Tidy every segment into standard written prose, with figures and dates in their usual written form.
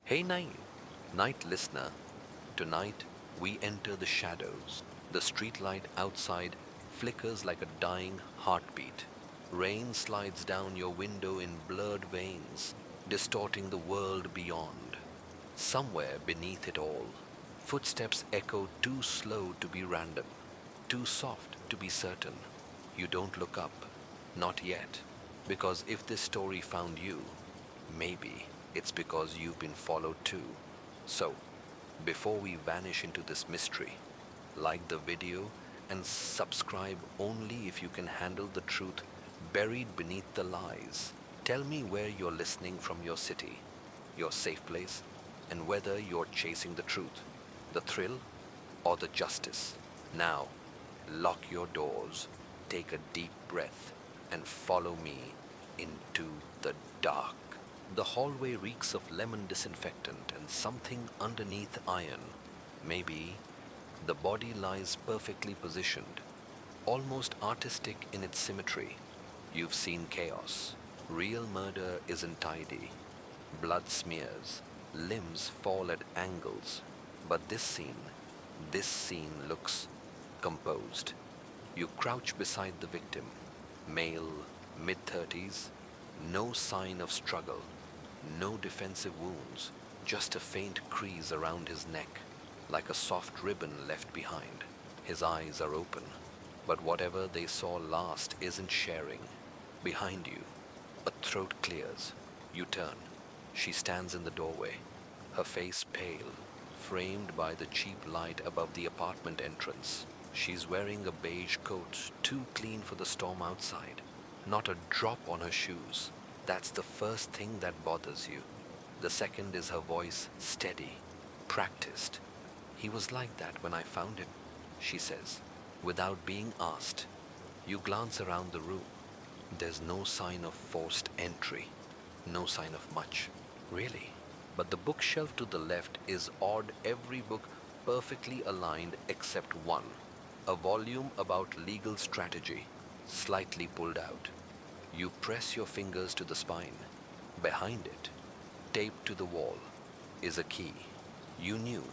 Hey, night listener. Tonight we enter the shadows. The streetlight outside flickers like a dying heartbeat. Rain slides down your window in blurred veins, distorting the world beyond. Somewhere beneath it all, footsteps echo too slow to be random, too soft to be certain. You don't look up, not yet, because if this story found you, maybe it's because you've been followed too. So, before we vanish into this mystery, like the video and subscribe only if you can handle the truth buried beneath the lies. Tell me where you're listening from, your city, your safe place, and whether you're chasing the truth, the thrill, or the justice. Now, lock your doors, take a deep breath, and follow me into the dark. The hallway reeks of lemon disinfectant and something underneath iron. Maybe the body lies perfectly positioned, almost artistic in its symmetry. You've seen chaos. Real murder isn't tidy. Blood smears, limbs fall at angles. But this scene looks composed. You crouch beside the victim, male, mid-30s, no sign of struggle, no defensive wounds, just a faint crease around his neck, like a soft ribbon left behind. His eyes are open, but whatever they saw last isn't sharing. Behind you, a throat clears. You turn. She stands in the doorway, her face pale, framed by the cheap light above the apartment entrance. She's wearing a beige coat, too clean for the storm outside. Not a drop on her shoes. That's the first thing that bothers you. The second is her voice, steady, practiced. "He was like that when I found him," she says, without being asked. You glance around the room. There's no sign of forced entry, no sign of much, really. But the bookshelf to the left is odd, every book perfectly aligned except one, a volume about legal strategy, slightly pulled out. You press your fingers to the spine. Behind it, taped to the wall, is a key. You knew,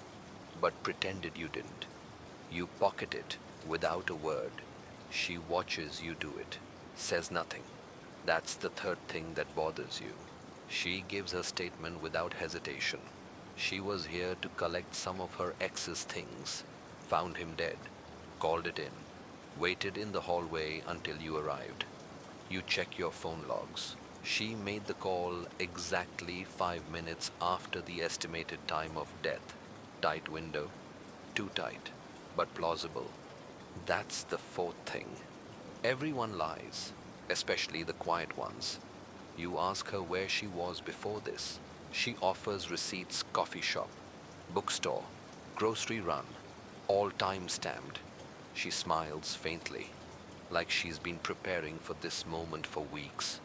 but pretended you didn't. You pocket it without a word. She watches you do it, says nothing. That's the third thing that bothers you. She gives her statement without hesitation. She was here to collect some of her ex's things, found him dead, called it in, waited in the hallway until you arrived. You check your phone logs. She made the call exactly 5 minutes after the estimated time of death. Tight window, too tight, but plausible. That's the fourth thing. Everyone lies, especially the quiet ones. You ask her where she was before this. She offers receipts: coffee shop, bookstore, grocery run, all time stamped. She smiles faintly, like she's been preparing for this moment for weeks,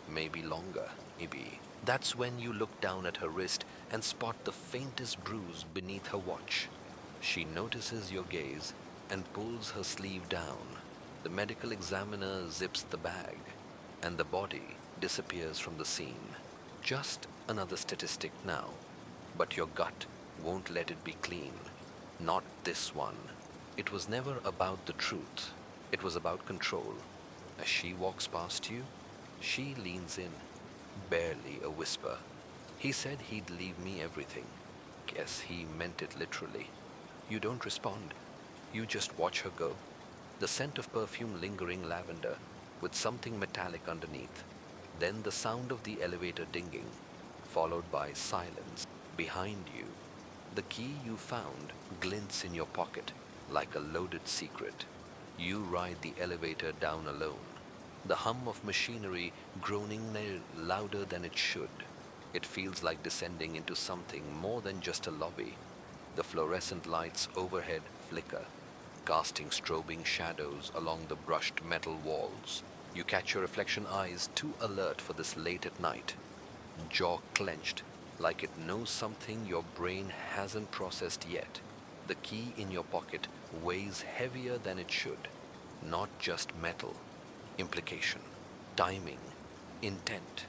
maybe longer, maybe. That's when you look down at her wrist and spot the faintest bruise beneath her watch. She notices your gaze and pulls her sleeve down. The medical examiner zips the bag, and the body disappears from the scene. Just another statistic now, but your gut won't let it be clean. Not this one. It was never about the truth. It was about control. As she walks past you, she leans in, barely a whisper. "He said he'd leave me everything." Guess he meant it literally. You don't respond. You just watch her go. The scent of perfume, lingering lavender, with something metallic underneath. Then the sound of the elevator dinging, followed by silence. Behind you, the key you found glints in your pocket like a loaded secret. You ride the elevator down alone. The hum of machinery groaning louder than it should. It feels like descending into something more than just a lobby. The fluorescent lights overhead flicker, casting strobing shadows along the brushed metal walls. You catch your reflection, eyes too alert for this late at night. Jaw clenched, like it knows something your brain hasn't processed yet. The key in your pocket weighs heavier than it should. Not just metal. Implication, timing, intent.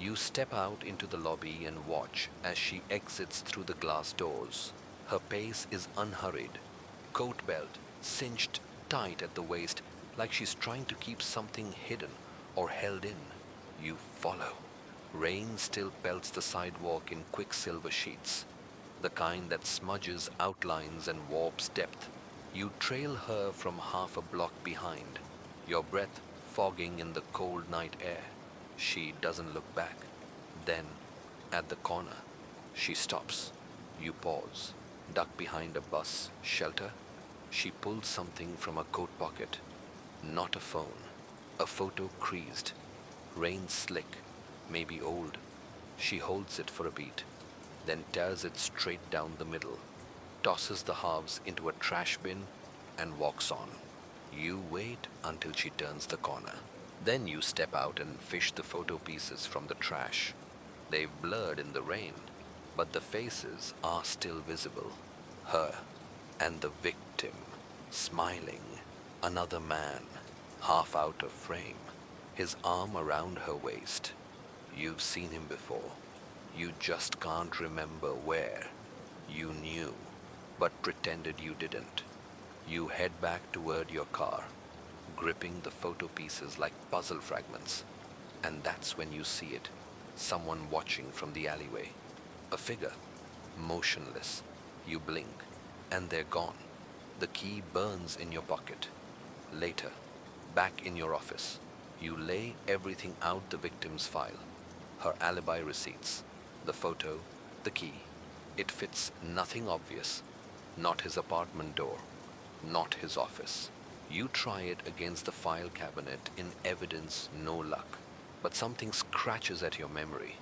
You step out into the lobby and watch as she exits through the glass doors. Her pace is unhurried, coat belt cinched tight at the waist, like she's trying to keep something hidden or held in. You follow. Rain still pelts the sidewalk in quicksilver sheets, the kind that smudges outlines and warps depth. You trail her from half a block behind, your breath fogging in the cold night air. She doesn't look back. Then, at the corner, she stops. You pause, duck behind a bus shelter. She pulls something from a coat pocket. Not a phone, a photo creased, rain slick, maybe old. She holds it for a beat, then tears it straight down the middle, tosses the halves into a trash bin, and walks on. You wait until she turns the corner. Then you step out and fish the photo pieces from the trash. They've blurred in the rain, but the faces are still visible. Her and the victim, smiling. Another man, half out of frame, his arm around her waist. You've seen him before. You just can't remember where. You knew, but pretended you didn't. You head back toward your car, gripping the photo pieces like puzzle fragments. And that's when you see it. Someone watching from the alleyway. A figure, motionless. You blink, and they're gone. The key burns in your pocket. Later, back in your office, you lay everything out: the victim's file, her alibi receipts, the photo, the key. It fits nothing obvious. Not his apartment door, not his office. You try it against the file cabinet in evidence, no luck. But something scratches at your memory.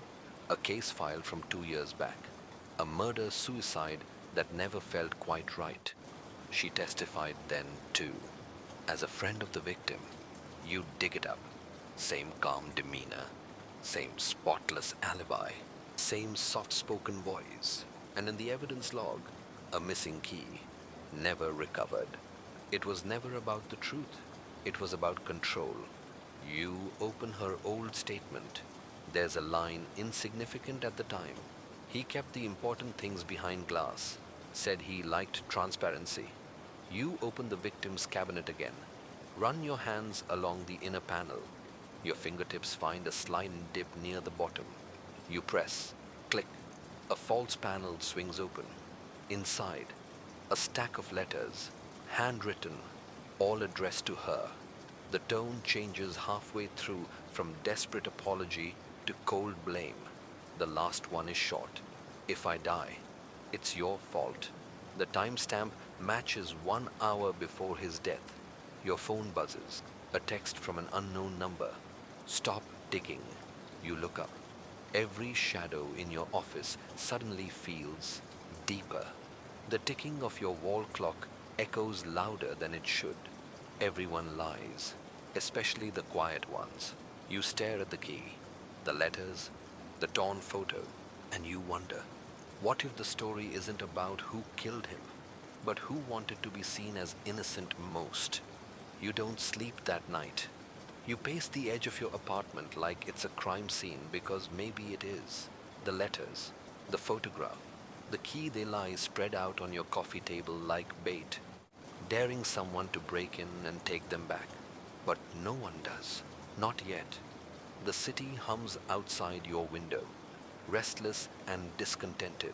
A case file from 2 years back. A murder-suicide that never felt quite right. She testified then, too. As a friend of the victim, you dig it up. Same calm demeanor, same spotless alibi, same soft-spoken voice. And in the evidence log, a missing key, never recovered. It was never about the truth. It was about control. You open her old statement. There's a line insignificant at the time. He kept the important things behind glass, said he liked transparency. You open the victim's cabinet again. Run your hands along the inner panel. Your fingertips find a slide and dip near the bottom. You press, click. A false panel swings open. Inside, a stack of letters, handwritten, all addressed to her. The tone changes halfway through from desperate apology to cold blame. The last one is short. If I die, it's your fault. The timestamp matches 1 hour before his death. Your phone buzzes, a text from an unknown number. Stop digging. You look up. Every shadow in your office suddenly feels deeper. The ticking of your wall clock echoes louder than it should. Everyone lies, especially the quiet ones. You stare at the key, the letters, the torn photo, and you wonder, what if the story isn't about who killed him, but who wanted to be seen as innocent most? You don't sleep that night. You pace the edge of your apartment like it's a crime scene, because maybe it is. The letters, the photograph, the key, they lie spread out on your coffee table like bait, daring someone to break in and take them back. But no one does. Not yet. The city hums outside your window, restless and discontented.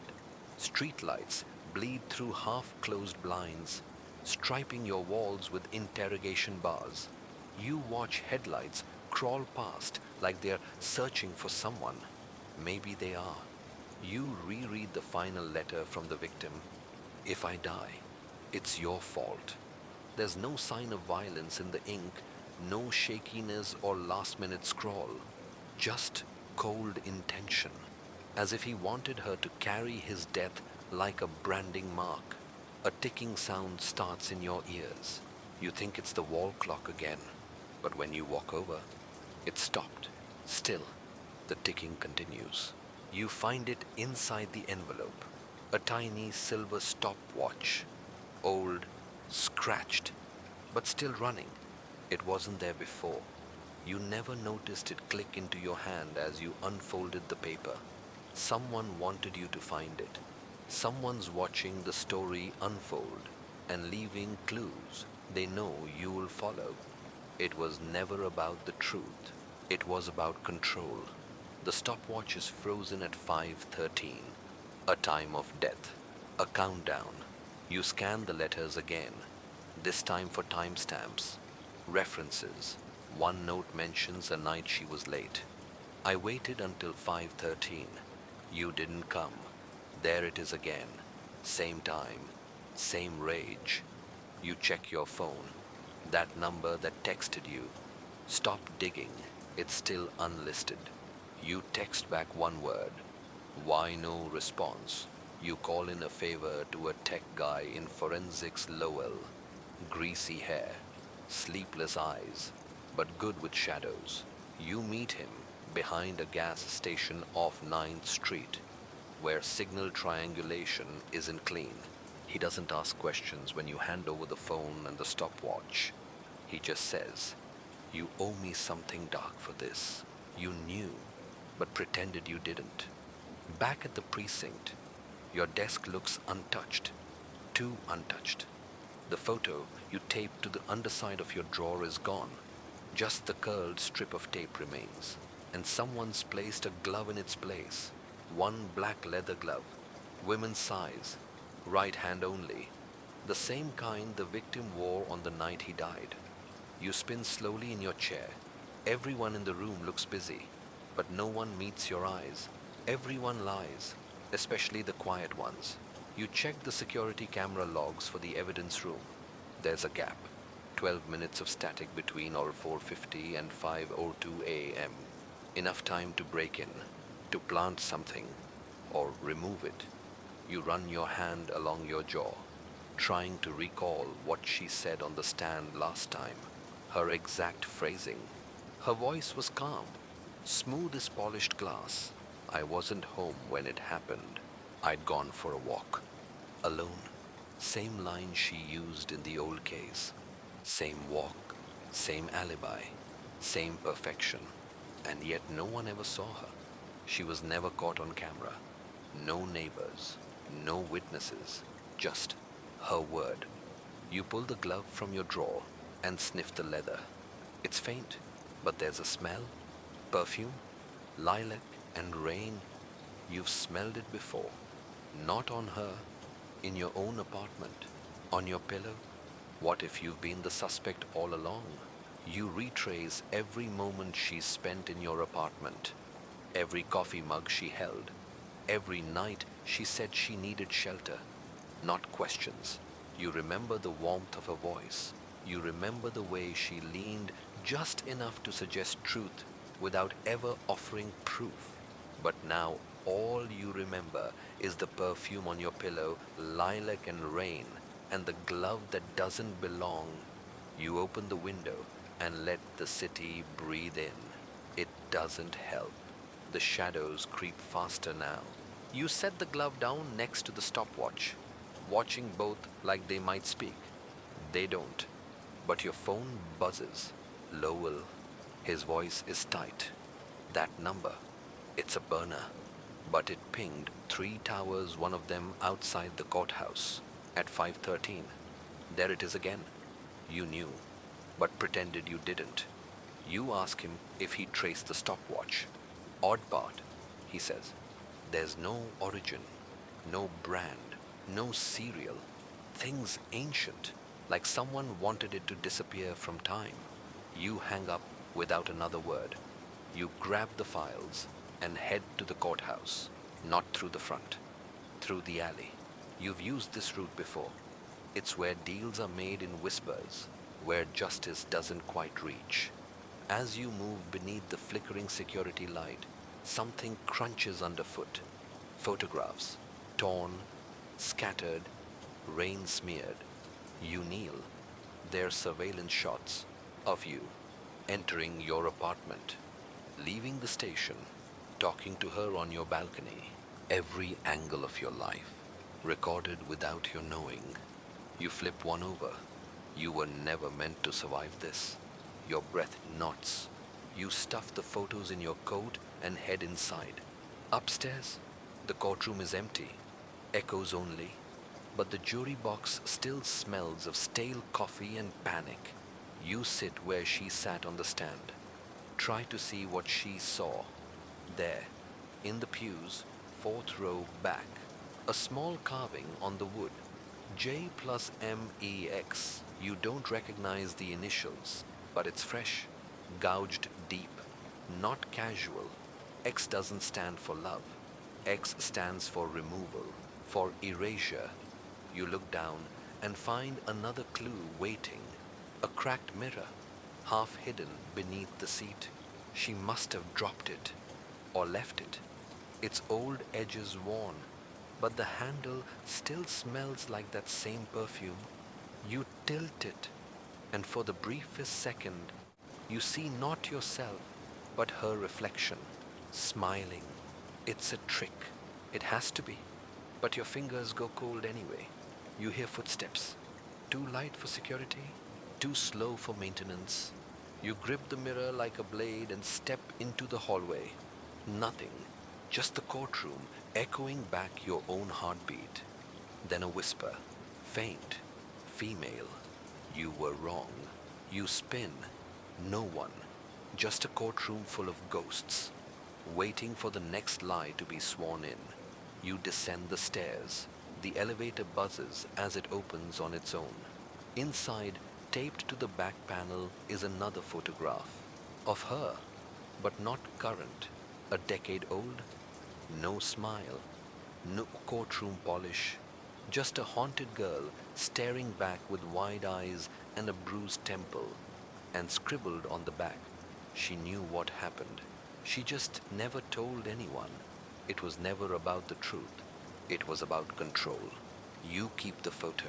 Streetlights bleed through half-closed blinds, striping your walls with interrogation bars. You watch headlights crawl past like they're searching for someone. Maybe they are. You reread the final letter from the victim. If I die, it's your fault. There's no sign of violence in the ink, no shakiness or last-minute scrawl, just cold intention, as if he wanted her to carry his death like a branding mark. A ticking sound starts in your ears. You think it's the wall clock again, but when you walk over, it's stopped. Still, the ticking continues. You find it inside the envelope, a tiny silver stopwatch, old, scratched, but still running. It wasn't there before. You never noticed it click into your hand as you unfolded the paper. Someone wanted you to find it. Someone's watching the story unfold and leaving clues they know you will follow. It was never about the truth. It was about control. The stopwatch is frozen at 5:13, a time of death, a countdown. You scan the letters again, this time for timestamps, references. One note mentions a night she was late. I waited until 5:13. You didn't come. There it is again. Same time, same rage. You check your phone. That number that texted you. Stop digging. It's still unlisted. You text back one word. Why no response? You call in a favor to a tech guy in forensics Lowell. Greasy hair, sleepless eyes, but good with shadows. You meet him behind a gas station off 9th Street, where signal triangulation isn't clean. He doesn't ask questions when you hand over the phone and the stopwatch. He just says, "You owe me something dark for this." You knew, but pretended you didn't. Back at the precinct, your desk looks untouched, too untouched. The photo you taped to the underside of your drawer is gone. Just the curled strip of tape remains, and someone's placed a glove in its place. One black leather glove, women's size, right hand only, the same kind the victim wore on the night he died. You spin slowly in your chair. Everyone in the room looks busy, but no one meets your eyes. Everyone lies, especially the quiet ones. You check the security camera logs for the evidence room. There's a gap. 12 minutes of static between or 4:50 and 5:02 a.m. Enough time to break in, to plant something, or remove it. You run your hand along your jaw, trying to recall what she said on the stand last time. Her exact phrasing. Her voice was calm, smooth as polished glass. I wasn't home when it happened. I'd gone for a walk. Alone. Same line she used in the old case. Same walk, same alibi, same perfection. And yet no one ever saw her. She was never caught on camera. No neighbors, no witnesses, just her word. You pull the glove from your drawer and sniff the leather. It's faint, but there's a smell. Perfume, lilac and rain. You've smelled it before. Not on her, in your own apartment, on your pillow. What if you've been the suspect all along? You retrace every moment she spent in your apartment, every coffee mug she held, every night she said she needed shelter, not questions. You remember the warmth of her voice. You remember the way she leaned just enough to suggest truth without ever offering proof. But now all you remember is the perfume on your pillow, lilac and rain, and the glove that doesn't belong. You open the window and let the city breathe in. It doesn't help. The shadows creep faster now. You set the glove down next to the stopwatch, watching both like they might speak. They don't. But your phone buzzes. Lowell. His voice is tight. That number. It's a burner. But it pinged 3 towers, one of them outside the courthouse, at 5:13. There it is again. You knew, but pretended you didn't. You ask him if he traced the stopwatch. Odd part, he says. There's no origin, no brand, no serial. Things ancient, like someone wanted it to disappear from time. You hang up without another word. You grab the files and head to the courthouse, not through the front, through the alley. You've used this route before. It's where deals are made in whispers, where justice doesn't quite reach. As you move beneath the flickering security light, something crunches underfoot. Photographs, torn, scattered, rain-smeared. You kneel. They're surveillance shots of you entering your apartment, leaving the station, talking to her on your balcony. Every angle of your life, recorded without your knowing. You flip one over. You were never meant to survive this. Your breath knots. You stuff the photos in your coat and head inside. Upstairs, the courtroom is empty, echoes only, but the jury box still smells of stale coffee and panic. You sit where she sat on the stand. Try to see what she saw. There, in the pews, fourth row back, a small carving on the wood. J plus MEX. You don't recognize the initials, but it's fresh, gouged deep, not casual. X doesn't stand for love. X stands for removal, for erasure. You look down and find another clue waiting. A cracked mirror, half hidden beneath the seat. She must have dropped it or left it. Its old edges worn, but the handle still smells like that same perfume. You tilt it, and for the briefest second, you see not yourself, but her reflection, smiling. It's a trick. It has to be. But your fingers go cold anyway. You hear footsteps. Too light for security, too slow for maintenance. You grip the mirror like a blade and step into the hallway. Nothing, just the courtroom echoing back your own heartbeat. Then a whisper, faint, female. You were wrong. You spin. No one. Just a courtroom full of ghosts, waiting for the next lie to be sworn in. You descend the stairs. The elevator buzzes as it opens on its own. Inside, taped to the back panel, is another photograph of her, but not current, a decade old. No smile, no courtroom polish, just a haunted girl staring back with wide eyes and a bruised temple. And scribbled on the back, she knew what happened. She just never told anyone. It was never about the truth. It was about control. You keep the photo.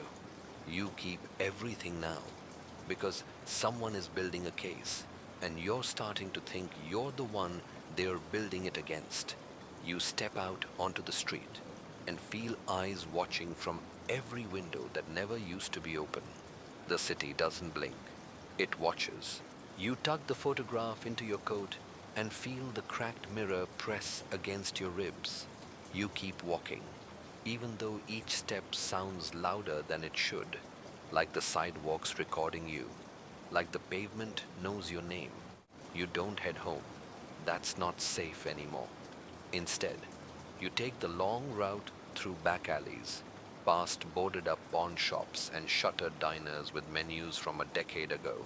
You keep everything now, because someone is building a case, and you're starting to think you're the one they're building it against. You step out onto the street and feel eyes watching from every window that never used to be open. The city doesn't blink. It watches. You tug the photograph into your coat and feel the cracked mirror press against your ribs. You keep walking, even though each step sounds louder than it should, like the sidewalks recording you, like the pavement knows your name. You don't head home. That's not safe anymore. Instead, you take the long route through back alleys, past boarded-up pawn shops and shuttered diners with menus from a decade ago.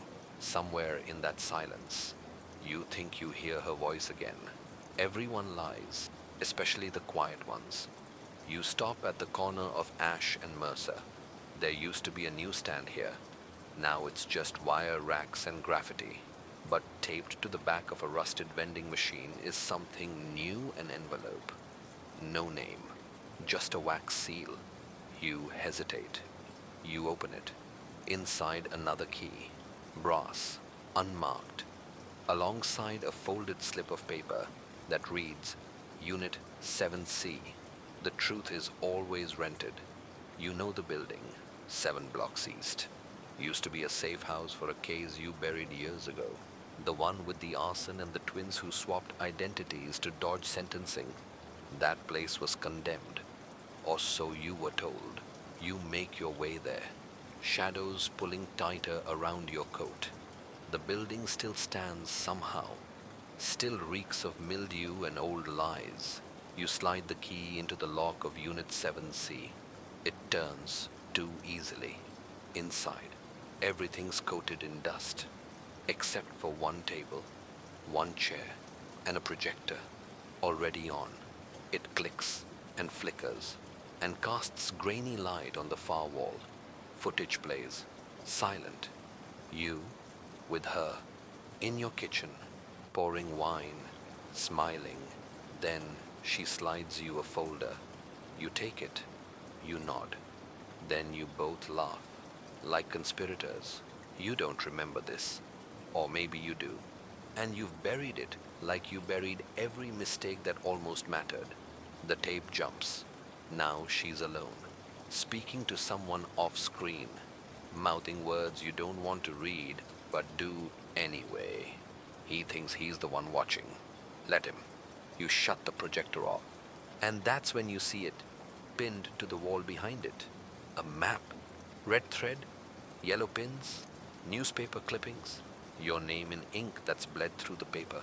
Somewhere in that silence, you think you hear her voice again. Everyone lies, especially the quiet ones. You stop at the corner of Ash and Mercer. There used to be a newsstand here. Now it's just wire racks and graffiti. But taped to the back of a rusted vending machine is something new, an envelope. No name, just a wax seal. You hesitate. You open it. Inside, another key. Brass, unmarked. Alongside a folded slip of paper that reads, Unit 7C. The truth is always rented. You know the building, 7 blocks east. Used to be a safe house for a case you buried years ago. The one with the arson and the twins who swapped identities to dodge sentencing. That place was condemned. Or so you were told. You make your way there. Shadows pulling tighter around your coat. The building still stands somehow. Still reeks of mildew and old lies. You slide the key into the lock of Unit 7C. It turns too easily. Inside, everything's coated in dust, except for one table, one chair, and a projector, already on. It clicks and flickers and casts grainy light on the far wall. Footage plays, silent. You, with her, in your kitchen, pouring wine, smiling. Then she slides you a folder. You take it. You nod. Then you both laugh, like conspirators. You don't remember this. Or maybe you do. And you've buried it like you buried every mistake that almost mattered. The tape jumps. Now she's alone, speaking to someone off-screen, mouthing words you don't want to read, but do anyway. He thinks he's the one watching. Let him. You shut the projector off. And that's when you see it, pinned to the wall behind it. A map. Red thread, yellow pins, newspaper clippings, your name in ink that's bled through the paper.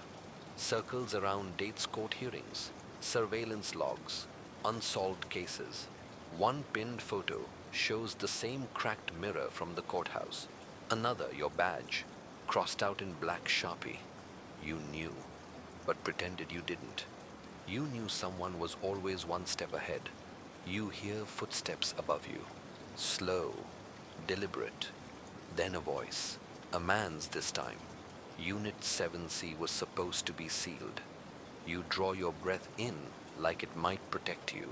Circles around dates, court hearings, surveillance logs, unsolved cases. One pinned photo shows the same cracked mirror from the courthouse. Another, your badge, crossed out in black Sharpie. You knew, but pretended you didn't. You knew someone was always one step ahead. You hear footsteps above you. Slow, deliberate. Then a voice. A man's this time. Unit 7C was supposed to be sealed. You draw your breath in like it might protect you.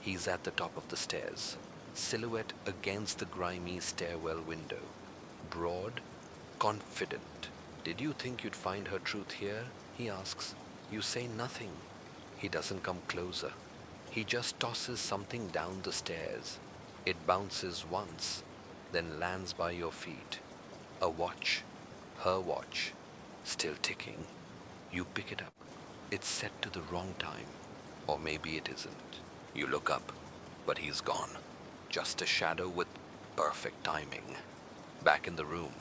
He's at the top of the stairs, silhouette against the grimy stairwell window. Broad, confident. Did you think you'd find her truth here? He asks. You say nothing. He doesn't come closer. He just tosses something down the stairs. It bounces once, then lands by your feet. A watch. Her watch. Still ticking. You pick it up. It's set to the wrong time. Or maybe it isn't. You look up, but he's gone. Just a shadow with perfect timing. Back in the room,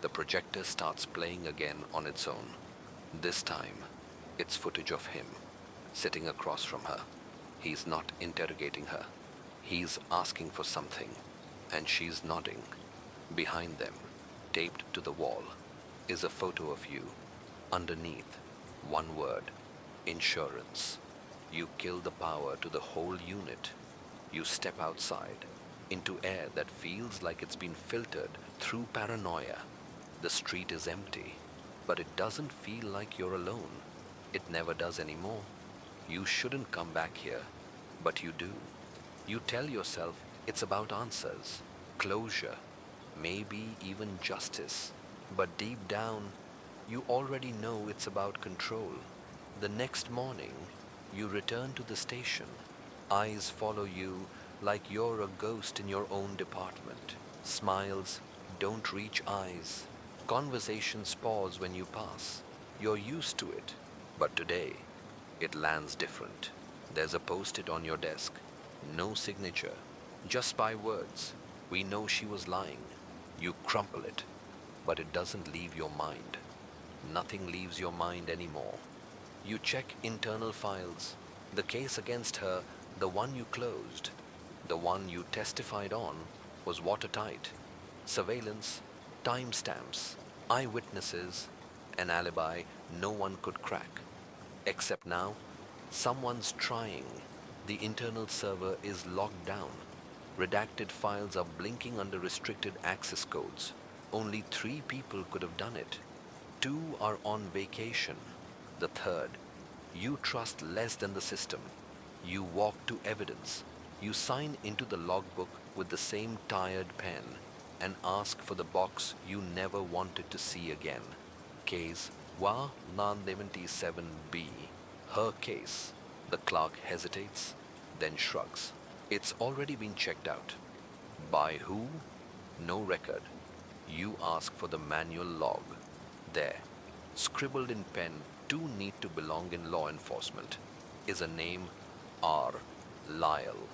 the projector starts playing again on its own. This time, it's footage of him, sitting across from her. He's not interrogating her. He's asking for something, and she's nodding. Behind them, taped to the wall, is a photo of you. Underneath, one word, insurance. You kill the power to the whole unit. You step outside, into air that feels like it's been filtered through paranoia. The street is empty, but it doesn't feel like you're alone. It never does anymore. You shouldn't come back here, but you do. You tell yourself it's about answers, closure, maybe even justice. But deep down, you already know it's about control. The next morning, you return to the station. Eyes follow you like you're a ghost in your own department. Smiles don't reach eyes. Conversations pause when you pass. You're used to it. But today, it lands different. There's a post-it on your desk. No signature. Just by words. We know she was lying. You crumple it. But it doesn't leave your mind. Nothing leaves your mind anymore. You check internal files. The case against her, the one you closed, the one you testified on, was watertight. Surveillance, timestamps, eyewitnesses, an alibi no one could crack. Except now, someone's trying. The internal server is locked down. Redacted files are blinking under restricted access codes. Only 3 people could have done it. 2 are on vacation. The third, you trust less than the system. You walk to evidence. You sign into the logbook with the same tired pen and ask for the box you never wanted to see again. Case WA 977B. Her case. The clerk hesitates, then shrugs. It's already been checked out. By who? No record. You ask for the manual log. There, scribbled in pen, too neat to belong in law enforcement, is a name, R. Lyle,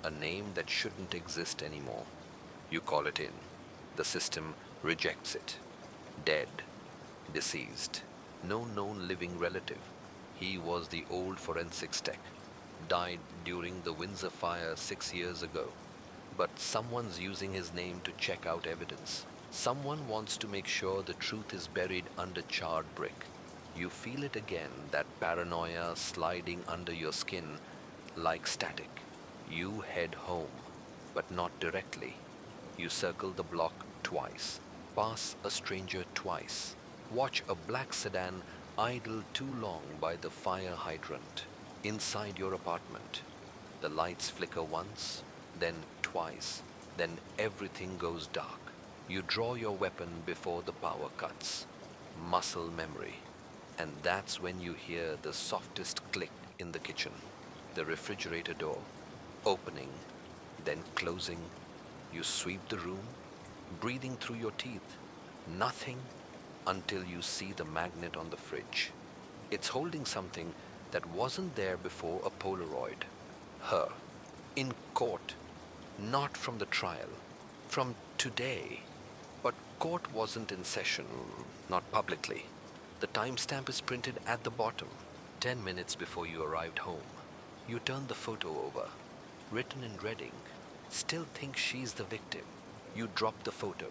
a name that shouldn't exist anymore. You call it in. The system rejects it. Dead. Deceased. No known living relative. He was the old forensics tech. Died during the Windsor fire 6 years ago. But someone's using his name to check out evidence. Someone wants to make sure the truth is buried under charred brick. You feel it again, that paranoia sliding under your skin like static. You head home, but not directly. You circle the block twice, pass a stranger twice, watch a black sedan idle too long by the fire hydrant. Inside your apartment, the lights flicker once, then twice, then everything goes dark. You draw your weapon before the power cuts. Muscle memory. And that's when you hear the softest click in the kitchen. The refrigerator door opening, then closing. You sweep the room, breathing through your teeth. Nothing, until you see the magnet on the fridge. It's holding something that wasn't there before a Polaroid. Her. In court. Not from the trial. From today. But court wasn't in session, not publicly. The timestamp is printed at the bottom, 10 minutes before you arrived home. You turn the photo over, written in red ink. Still think she's the victim. You drop the photo,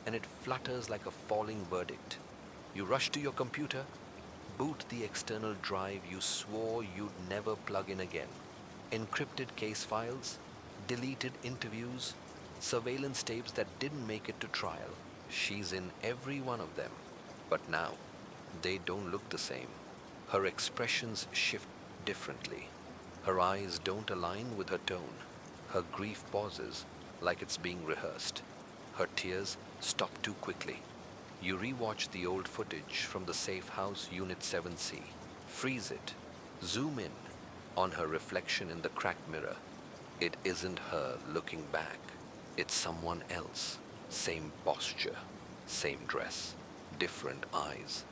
and it flutters like a falling verdict. You rush to your computer, boot the external drive you swore you'd never plug in again. Encrypted case files, deleted interviews, surveillance tapes that didn't make it to trial. She's in every one of them. But now, they don't look the same. Her expressions shift differently. Her eyes don't align with her tone. Her grief pauses like it's being rehearsed. Her tears stop too quickly. You rewatch the old footage from the safe house Unit 7C. Freeze it. Zoom in on her reflection in the cracked mirror. It isn't her looking back. It's someone else. Same posture, same dress, different eyes.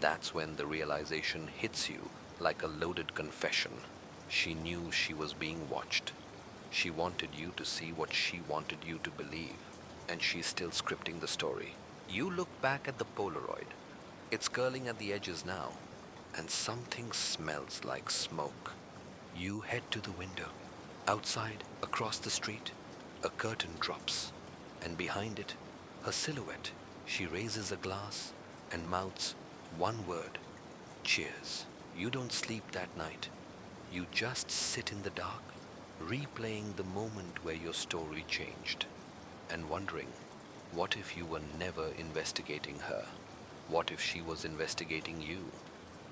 That's when the realization hits you like a loaded confession. She knew she was being watched. She wanted you to see what she wanted you to believe, and she's still scripting the story. You look back at the Polaroid. It's curling at the edges now, and something smells like smoke. You head to the window. Outside, across the street, a curtain drops, and behind it, her silhouette. She raises a glass and mouths one word: cheers. You don't sleep that night. You just sit in the dark, replaying the moment where your story changed, and wondering, what if you were never investigating her? What if she was investigating you?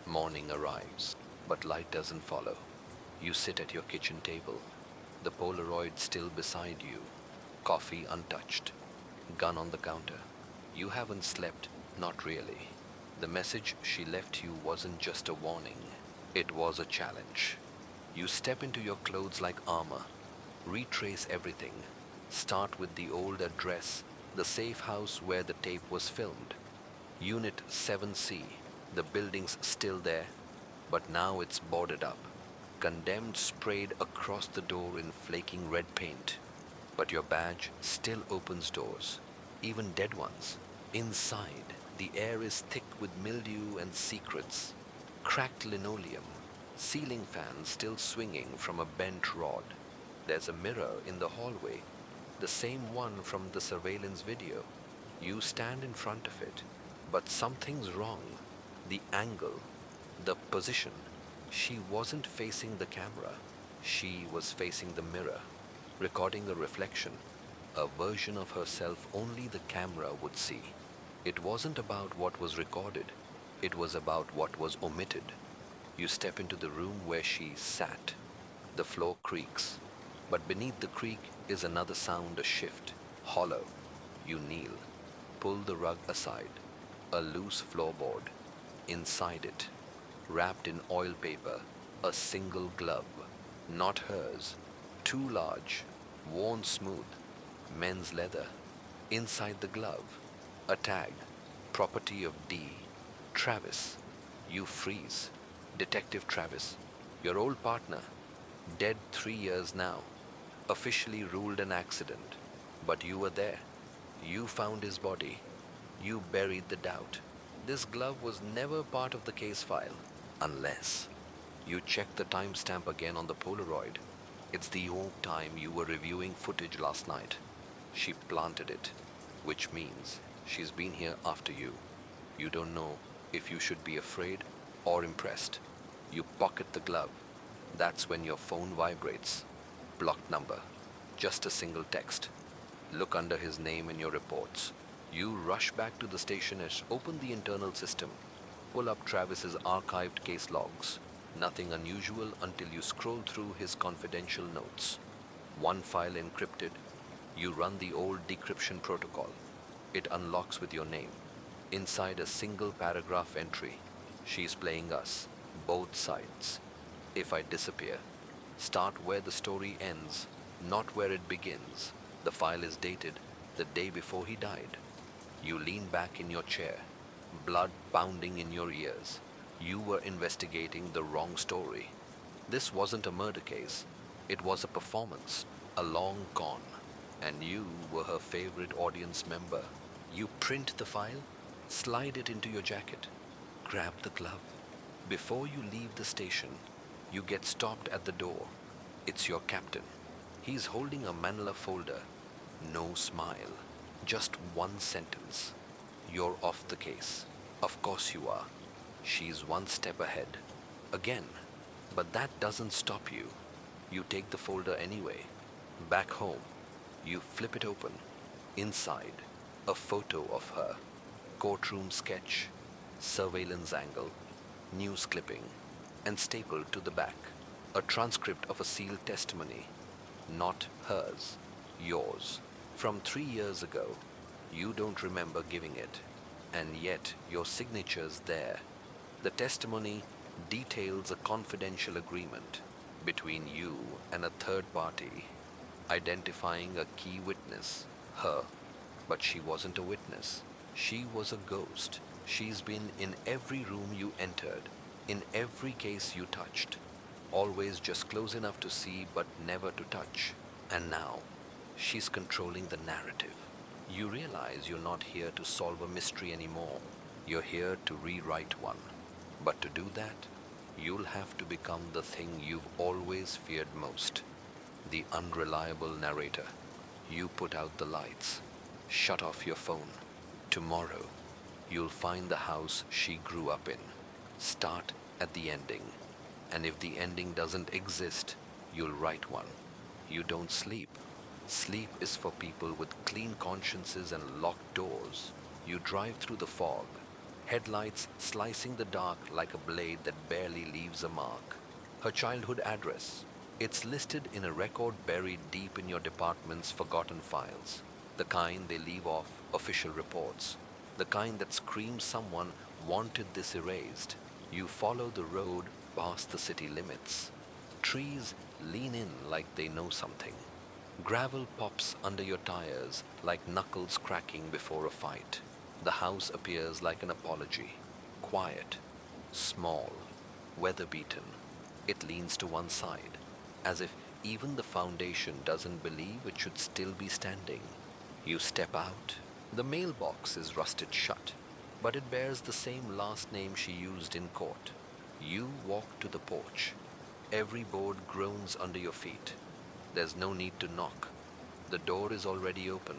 Morning arrives, but light doesn't follow. You sit at your kitchen table, the Polaroid still beside you, coffee untouched, gun on the counter. You haven't slept, not really. The message she left you wasn't just a warning, it was a challenge. You step into your clothes like armor, retrace everything, start with the old address, the safe house where the tape was filmed. Unit 7C, the building's still there, but now it's boarded up. Condemned sprayed across the door in flaking red paint. But your badge still opens doors, even dead ones. Inside, the air is thick with mildew and secrets. Cracked linoleum, ceiling fan still swinging from a bent rod. There's a mirror in the hallway, the same one from the surveillance video. You stand in front of it, but something's wrong. The angle, the position. She wasn't facing the camera. She was facing the mirror, recording a reflection, a version of herself only the camera would see. It wasn't about what was recorded. It was about what was omitted. You step into the room where she sat. The floor creaks, but beneath the creak is another sound, a shift, hollow. You kneel, pull the rug aside, a loose floorboard. Inside it, wrapped in oil paper, a single glove, not hers, too large, worn smooth, men's leather. Inside the glove, a tag, property of D. Travis. You freeze. Detective Travis, your old partner, dead 3 years now, officially ruled an accident, but you were there. You found his body. You buried the doubt. This glove was never part of the case file, unless you check the timestamp again on the Polaroid. It's the old time you were reviewing footage last night. She planted it, which means she's been here after you. You don't know if you should be afraid or impressed. You pocket the glove. That's when your phone vibrates. Blocked number. Just a single text. Look under his name in your reports. You rush back to the station and open the internal system. Pull up Travis's archived case logs. Nothing unusual until you scroll through his confidential notes. One file encrypted. You run the old decryption protocol. It unlocks with your name. Inside a single paragraph entry. She's playing us, both sides. If I disappear, start where the story ends, not where it begins. The file is dated the day before he died. You lean back in your chair, blood pounding in your ears. You were investigating the wrong story. This wasn't a murder case, it was a performance, a long con, and you were her favorite audience member. You print the file, slide it into your jacket, grab the glove. Before you leave the station, you get stopped at the door. It's your captain. He's holding a manila folder. No smile. Just one sentence. You're off the case. Of course you are. She's one step ahead. Again. But that doesn't stop you. You take the folder anyway. Back home, you flip it open. Inside, a photo of her. Courtroom sketch. Surveillance angle. News clipping. And stapled to the back, a transcript of a sealed testimony. Not hers. Yours. From 3 years ago. You don't remember giving it. And yet your signature's there. The testimony details a confidential agreement between you and a third party, identifying a key witness, her. But she wasn't a witness. She was a ghost. She's been in every room you entered, in every case you touched. Always just close enough to see but never to touch. And now, she's controlling the narrative. You realize you're not here to solve a mystery anymore. You're here to rewrite one. But to do that, you'll have to become the thing you've always feared most, the unreliable narrator. You put out the lights, shut off your phone. Tomorrow, you'll find the house she grew up in. Start at the ending. And if the ending doesn't exist, you'll write one. You don't sleep. Sleep is for people with clean consciences and locked doors. You drive through the fog, headlights slicing the dark like a blade that barely leaves a mark. Her childhood address. It's listed in a record buried deep in your department's forgotten files. The kind they leave off official reports. The kind that screams someone wanted this erased. You follow the road past the city limits. Trees lean in like they know something. Gravel pops under your tires like knuckles cracking before a fight. The house appears like an apology. Quiet, small, weather-beaten. It leans to one side, as if even the foundation doesn't believe it should still be standing. You step out. The mailbox is rusted shut, but it bears the same last name she used in court. You walk to the porch. Every board groans under your feet. There's no need to knock. The door is already open.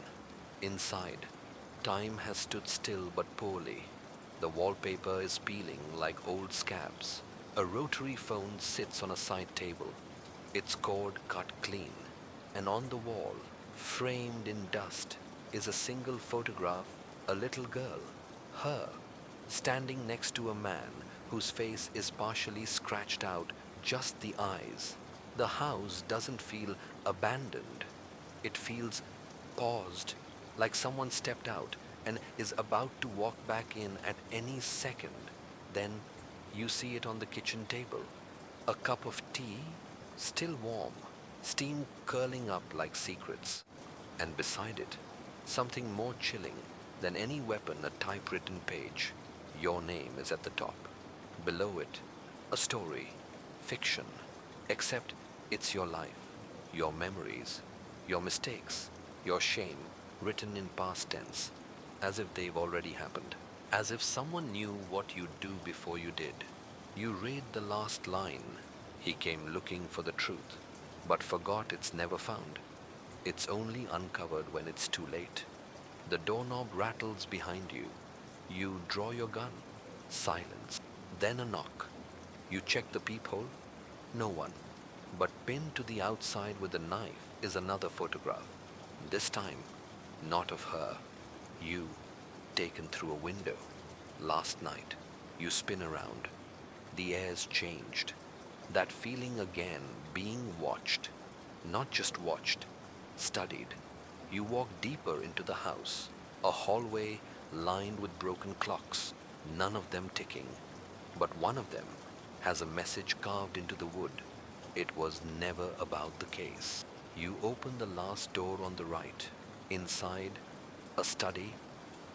Inside, time has stood still but poorly. The wallpaper is peeling like old scabs. A rotary phone sits on a side table, its cord cut clean, and on the wall, framed in dust, is a single photograph, a little girl, her, standing next to a man whose face is partially scratched out, just the eyes. The house doesn't feel abandoned. It feels paused, like someone stepped out and is about to walk back in at any second. Then you see it on the kitchen table. A cup of tea, still warm, steam curling up like secrets. And beside it, something more chilling than any weapon, a typewritten page. Your name is at the top. Below it, a story, fiction, except it's your life, your memories, your mistakes, your shame, written in past tense, as if they've already happened, as if someone knew what you'd do before you did. You read the last line. He came looking for the truth, but forgot it's never found. It's only uncovered when it's too late. The doorknob rattles behind you. You draw your gun. Silence. Then a knock. You check the peephole. No one. But pinned to the outside with a knife is another photograph. This time, not of her. You, taken through a window. Last night, you spin around. The air's changed. That feeling again, being watched. Not just watched, studied. You walk deeper into the house. A hallway lined with broken clocks, none of them ticking. But one of them has a message carved into the wood. It was never about the case. You open the last door on the right. Inside, a study,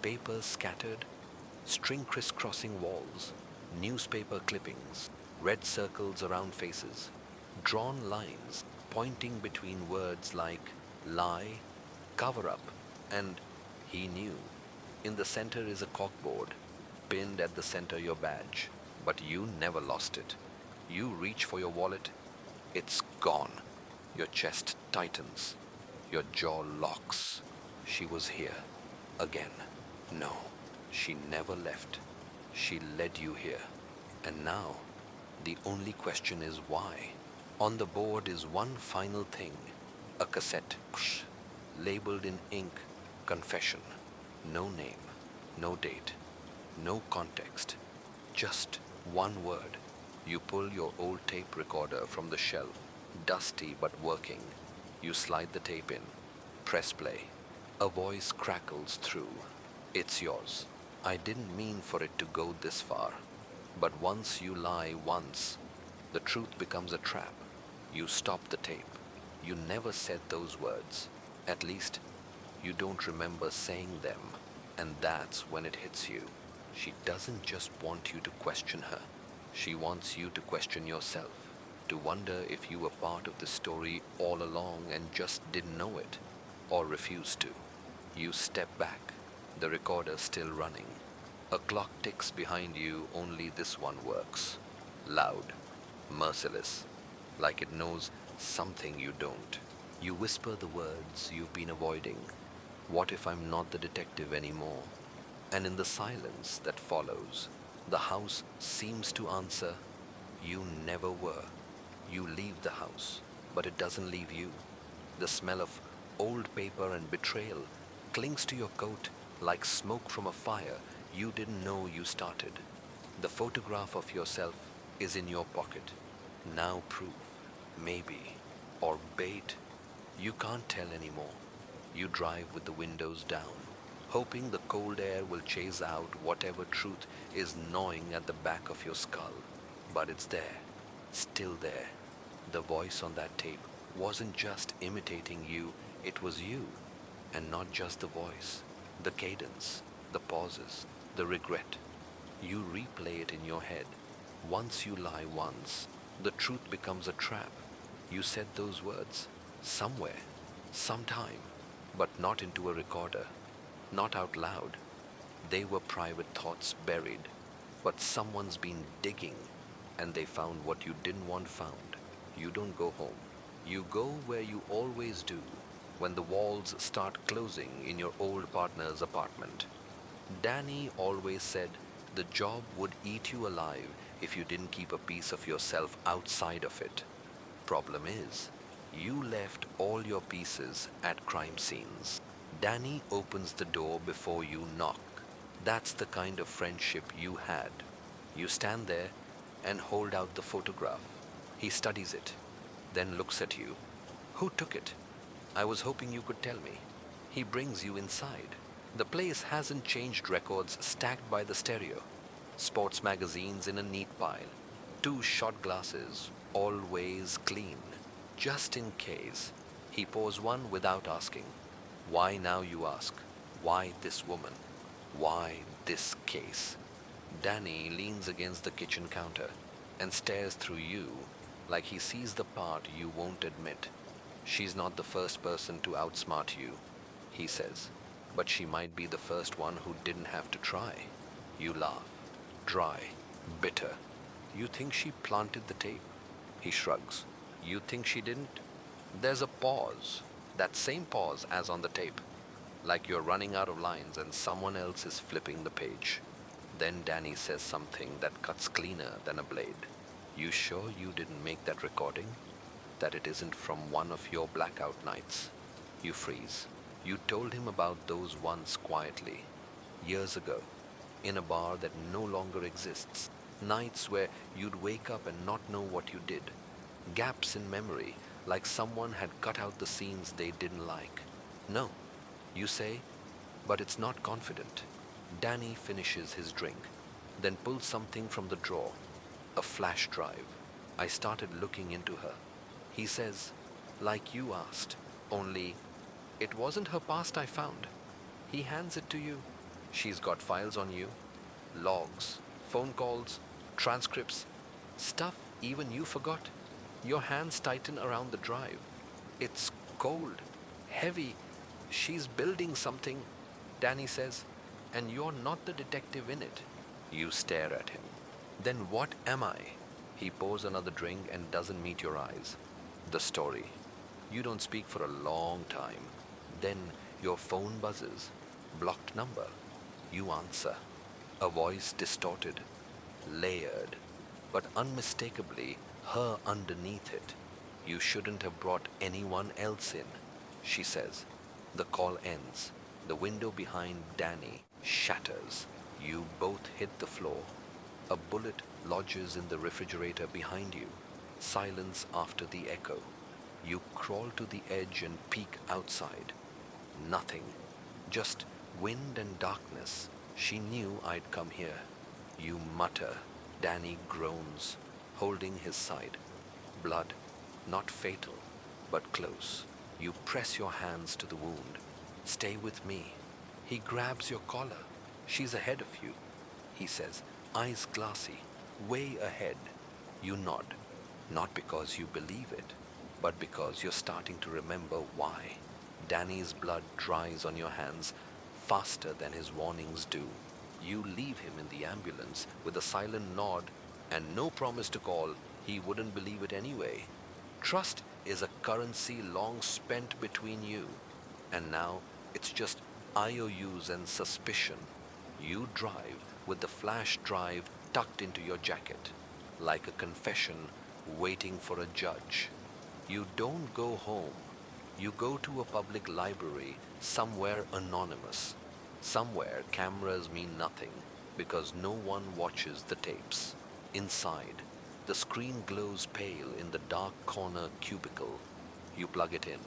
papers scattered, string crisscrossing walls, newspaper clippings, red circles around faces, drawn lines pointing between words like lie, cover up, and he knew. In the center is a corkboard, pinned at the center your badge, but you never lost it. You reach for your wallet, it's gone. Your chest tightens, your jaw locks. She was here. Again. No, she never left. She led you here. And now, the only question is why? On the board is one final thing, a cassette, labeled in ink, confession. No name, no date, no context, just one word. You pull your old tape recorder from the shelf, dusty but working. You slide the tape in, press play. A voice crackles through. It's yours. I didn't mean for it to go this far. But once you lie once, the truth becomes a trap. You stop the tape. You never said those words. At least, you don't remember saying them. And that's when it hits you. She doesn't just want you to question her. She wants you to question yourself, to wonder if you were part of the story all along and just didn't know it, or refused to. You step back, the recorder still running. A clock ticks behind you, only this one works. Loud, merciless, like it knows something you don't. You whisper the words you've been avoiding. What if I'm not the detective anymore? And in the silence that follows, the house seems to answer, you never were. You leave the house, but it doesn't leave you. The smell of old paper and betrayal clings to your coat like smoke from a fire you didn't know you started. The photograph of yourself is in your pocket. Now proof, maybe, or bait. You can't tell anymore. You drive with the windows down, hoping the cold air will chase out whatever truth is gnawing at the back of your skull. But it's there, still there. The voice on that tape wasn't just imitating you, it was you. And not just the voice, the cadence, the pauses, the regret. You replay it in your head. Once you lie once, the truth becomes a trap. You said those words, somewhere, sometime, but not into a recorder, not out loud. They were private thoughts buried, but someone's been digging, and they found what you didn't want found. You don't go home. You go where you always do, when the walls start closing in your old partner's apartment. Danny always said the job would eat you alive if you didn't keep a piece of yourself outside of it. Problem is, you left all your pieces at crime scenes. Danny opens the door before you knock. That's the kind of friendship you had. You stand there and hold out the photograph. He studies it, then looks at you. Who took it? I was hoping you could tell me. He brings you inside. The place hasn't changed, records stacked by the stereo. Sports magazines in a neat pile. 2 shot glasses, always clean. Just in case. He pours one without asking. Why now, you ask? Why this woman? Why this case? Danny leans against the kitchen counter and stares through you like he sees the part you won't admit. She's not the first person to outsmart you, he says, but she might be the first one who didn't have to try. You laugh. Dry. Bitter. You think she planted the tape? He shrugs. You think she didn't? There's a pause. That same pause as on the tape. Like you're running out of lines and someone else is flipping the page. Then Danny says something that cuts cleaner than a blade. You sure you didn't make that recording? That it isn't from one of your blackout nights? You freeze. You told him about those once quietly, years ago, in a bar that no longer exists. Nights where you'd wake up and not know what you did. Gaps in memory, like someone had cut out the scenes they didn't like. No, you say, but it's not confident. Danny finishes his drink, then pulls something from the drawer. A flash drive. I started looking into her. He says, like you asked, only it wasn't her past I found. He hands it to you. She's got files on you. Logs, phone calls, transcripts, stuff even you forgot. Your hands tighten around the drive. It's cold, heavy. She's building something, Danny says, and you're not the detective in it. You stare at him. Then what am I? He pours another drink and doesn't meet your eyes. The story. You don't speak for a long time. Then your phone buzzes. Blocked number. You answer. A voice distorted, layered, but unmistakably her underneath it. You shouldn't have brought anyone else in, she says. The call ends. The window behind Danny shatters. You both hit the floor. A bullet lodges in the refrigerator behind you. Silence after the echo. You crawl to the edge and peek outside. Nothing. Just wind and darkness. She knew I'd come here. You mutter. Danny groans, holding his side. Blood. Not fatal, but close. You press your hands to the wound. Stay with me. He grabs your collar. She's ahead of you, he says, eyes glassy, way ahead. You nod, not because you believe it, but because you're starting to remember why. Danny's blood dries on your hands faster than his warnings do. You leave him in the ambulance with a silent nod and no promise to call. He wouldn't believe it anyway. Trust is a currency long spent between you, and now it's just IOUs and suspicion. You drive with the flash drive tucked into your jacket, like a confession waiting for a judge. You don't go home. You go to a public library somewhere anonymous. Somewhere cameras mean nothing because no one watches the tapes. Inside, the screen glows pale in the dark corner cubicle. You plug it in.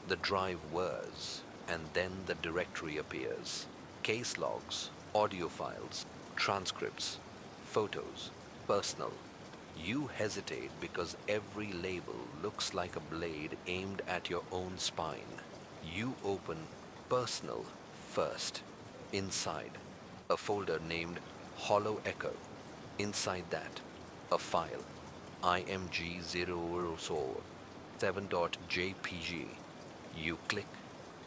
The drive whirs, and then the directory appears. Case logs, audio files, transcripts, photos, personal. You hesitate because every label looks like a blade aimed at your own spine. You open personal first. Inside, a folder named Hollow Echo. Inside that, a file, img007.jpg. You click,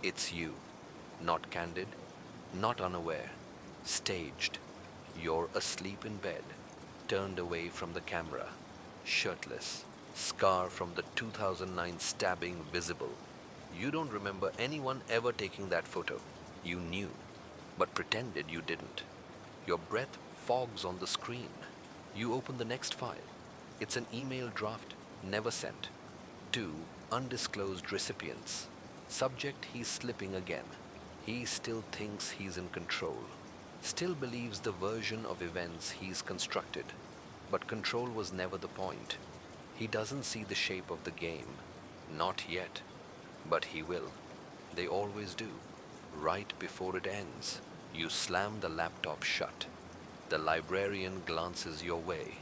it's you. Not candid, not unaware, staged. You're asleep in bed, turned away from the camera, shirtless, scar from the 2009 stabbing visible. You don't remember anyone ever taking that photo. You knew, but pretended you didn't. Your breath fogs on the screen. You open the next file. It's an email draft, never sent. 2 undisclosed recipients. Subject, he's slipping again. He still thinks he's in control. Still believes the version of events he's constructed. But control was never the point. He doesn't see the shape of the game. Not yet. But he will. They always do. Right before it ends, you slam the laptop shut. The librarian glances your way.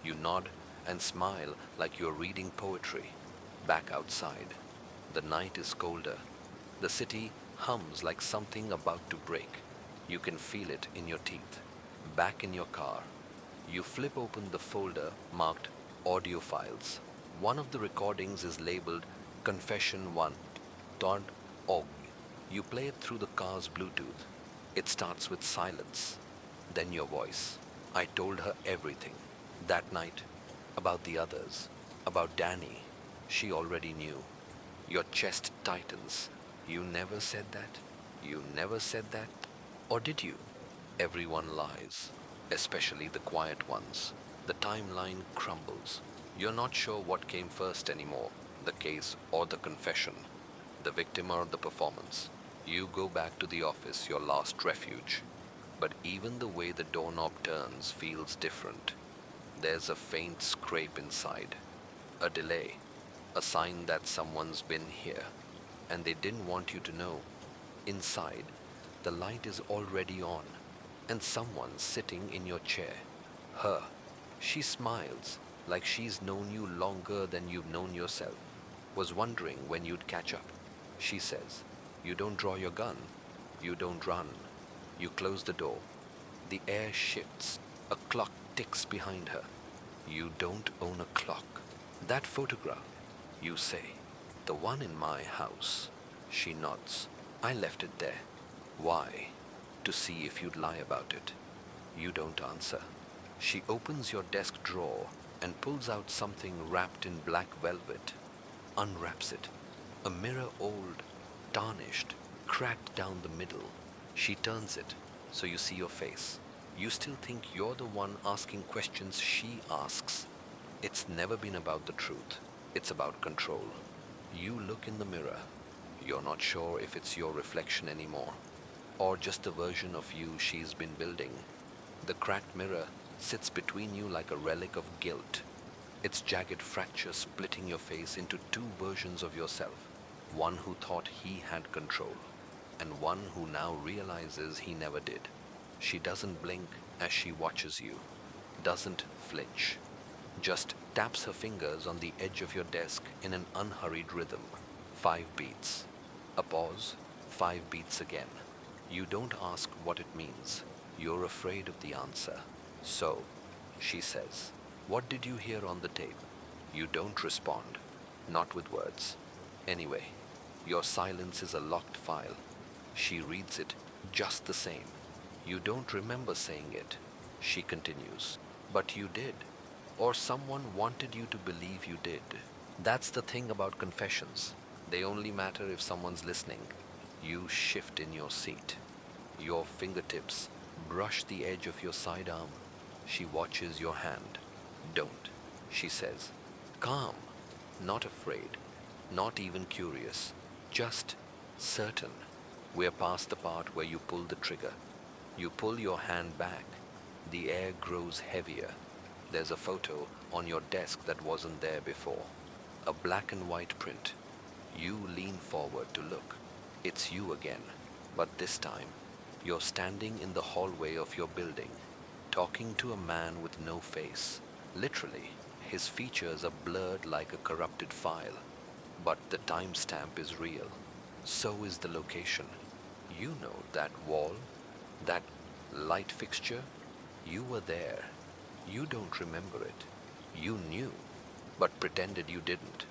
You nod and smile like you're reading poetry. Back outside. The night is colder. The city hums like something about to break. You can feel it in your teeth. Back in your car. You flip open the folder marked audio files. One of the recordings is labeled Confession1.org. You play it through the car's Bluetooth. It starts with silence. Then your voice. I told her everything. That night. About the others. About Danny. She already knew. Your chest tightens. You never said that? You never said that? Or did you? Everyone lies. Especially the quiet ones. The timeline crumbles. You're not sure what came first anymore. The case or the confession. The victim or the performance. You go back to the office, your last refuge. But even the way the doorknob turns feels different. There's a faint scrape inside. A delay. A sign that someone's been here. And they didn't want you to know. Inside, the light is already on. And someone's sitting in your chair. Her. She smiles like she's known you longer than you've known yourself. Was wondering when you'd catch up. She says, you don't draw your gun. You don't run. You close the door. The air shifts. A clock ticks behind her. You don't own a clock. That photograph, you say. The one in my house. She nods. I left it there. Why? To see if you'd lie about it. You don't answer. She opens your desk drawer and pulls out something wrapped in black velvet. Unwraps it. A mirror, old, tarnished, cracked down the middle. She turns it so you see your face. You still think you're the one asking questions she asks. It's never been about the truth. It's about control. You look in the mirror. You're not sure if it's your reflection anymore, or just the version of you she's been building. The cracked mirror sits between you like a relic of guilt. Its jagged fracture splitting your face into two versions of yourself. One who thought he had control, and one who now realizes he never did. She doesn't blink as she watches you, doesn't flinch, just taps her fingers on the edge of your desk in an unhurried rhythm. 5 beats. A pause, 5 beats again. You don't ask what it means. You're afraid of the answer. So, she says, what did you hear on the tape? You don't respond, not with words. Anyway, your silence is a locked file. She reads it just the same. You don't remember saying it. She continues, but you did. Or someone wanted you to believe you did. That's the thing about confessions. They only matter if someone's listening. You shift in your seat. Your fingertips brush the edge of your sidearm. She watches your hand. Don't, she says. Calm, not afraid, not even curious, just certain. We're past the part where you pull the trigger. You pull your hand back. The air grows heavier. There's a photo on your desk that wasn't there before. A black and white print. You lean forward to look. It's you again, but this time, you're standing in the hallway of your building, talking to a man with no face. Literally, his features are blurred like a corrupted file, but the timestamp is real. So is the location. You know that wall, that light fixture. You were there. You don't remember it. You knew, but pretended you didn't.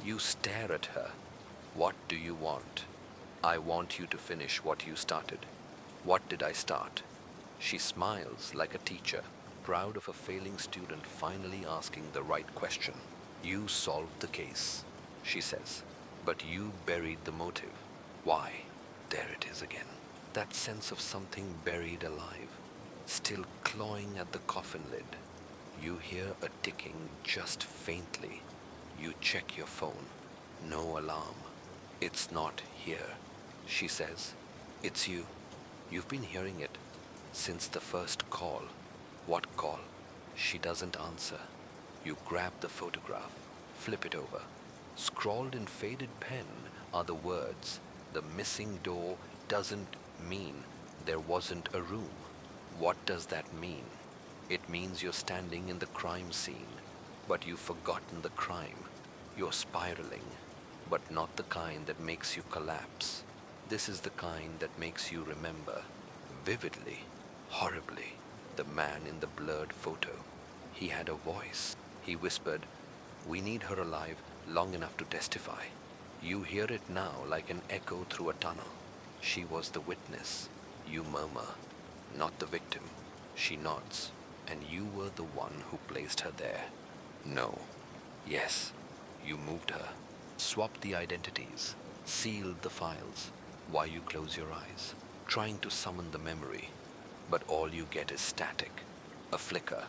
You stare at her. What do you want? I want you to finish what you started. What did I start? She smiles like a teacher, proud of a failing student finally asking the right question. You solved the case, she says, but you buried the motive. Why? There it is again. That sense of something buried alive, still clawing at the coffin lid. You hear a ticking just faintly. You check your phone. No alarm. It's not here, she says. It's you. You've been hearing it since the first call. What call? She doesn't answer. You grab the photograph, flip it over. Scrawled in faded pen are the words, "The missing door doesn't mean there wasn't a room." What does that mean? It means you're standing in the crime scene, but you've forgotten the crime. You're spiraling, but not the kind that makes you collapse. This is the kind that makes you remember, vividly, horribly, the man in the blurred photo. He had a voice. He whispered, "We need her alive long enough to testify." You hear it now like an echo through a tunnel. She was the witness. You murmur, "Not the victim." She nods, and you were the one who placed her there. No. Yes. You moved her, swapped the identities, sealed the files, while you close your eyes, trying to summon the memory. But all you get is static, a flicker,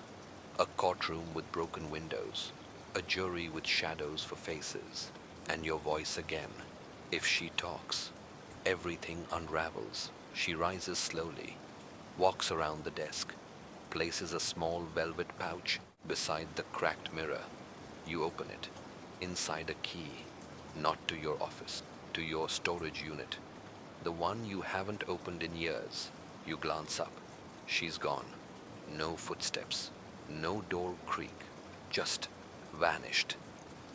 a courtroom with broken windows, a jury with shadows for faces, and your voice again. If she talks, everything unravels. She rises slowly, walks around the desk, places a small velvet pouch beside the cracked mirror. You open it. Inside a key, not to your office, to your storage unit, the one you haven't opened in years. You glance up. She's gone. No footsteps, no door creak, just vanished.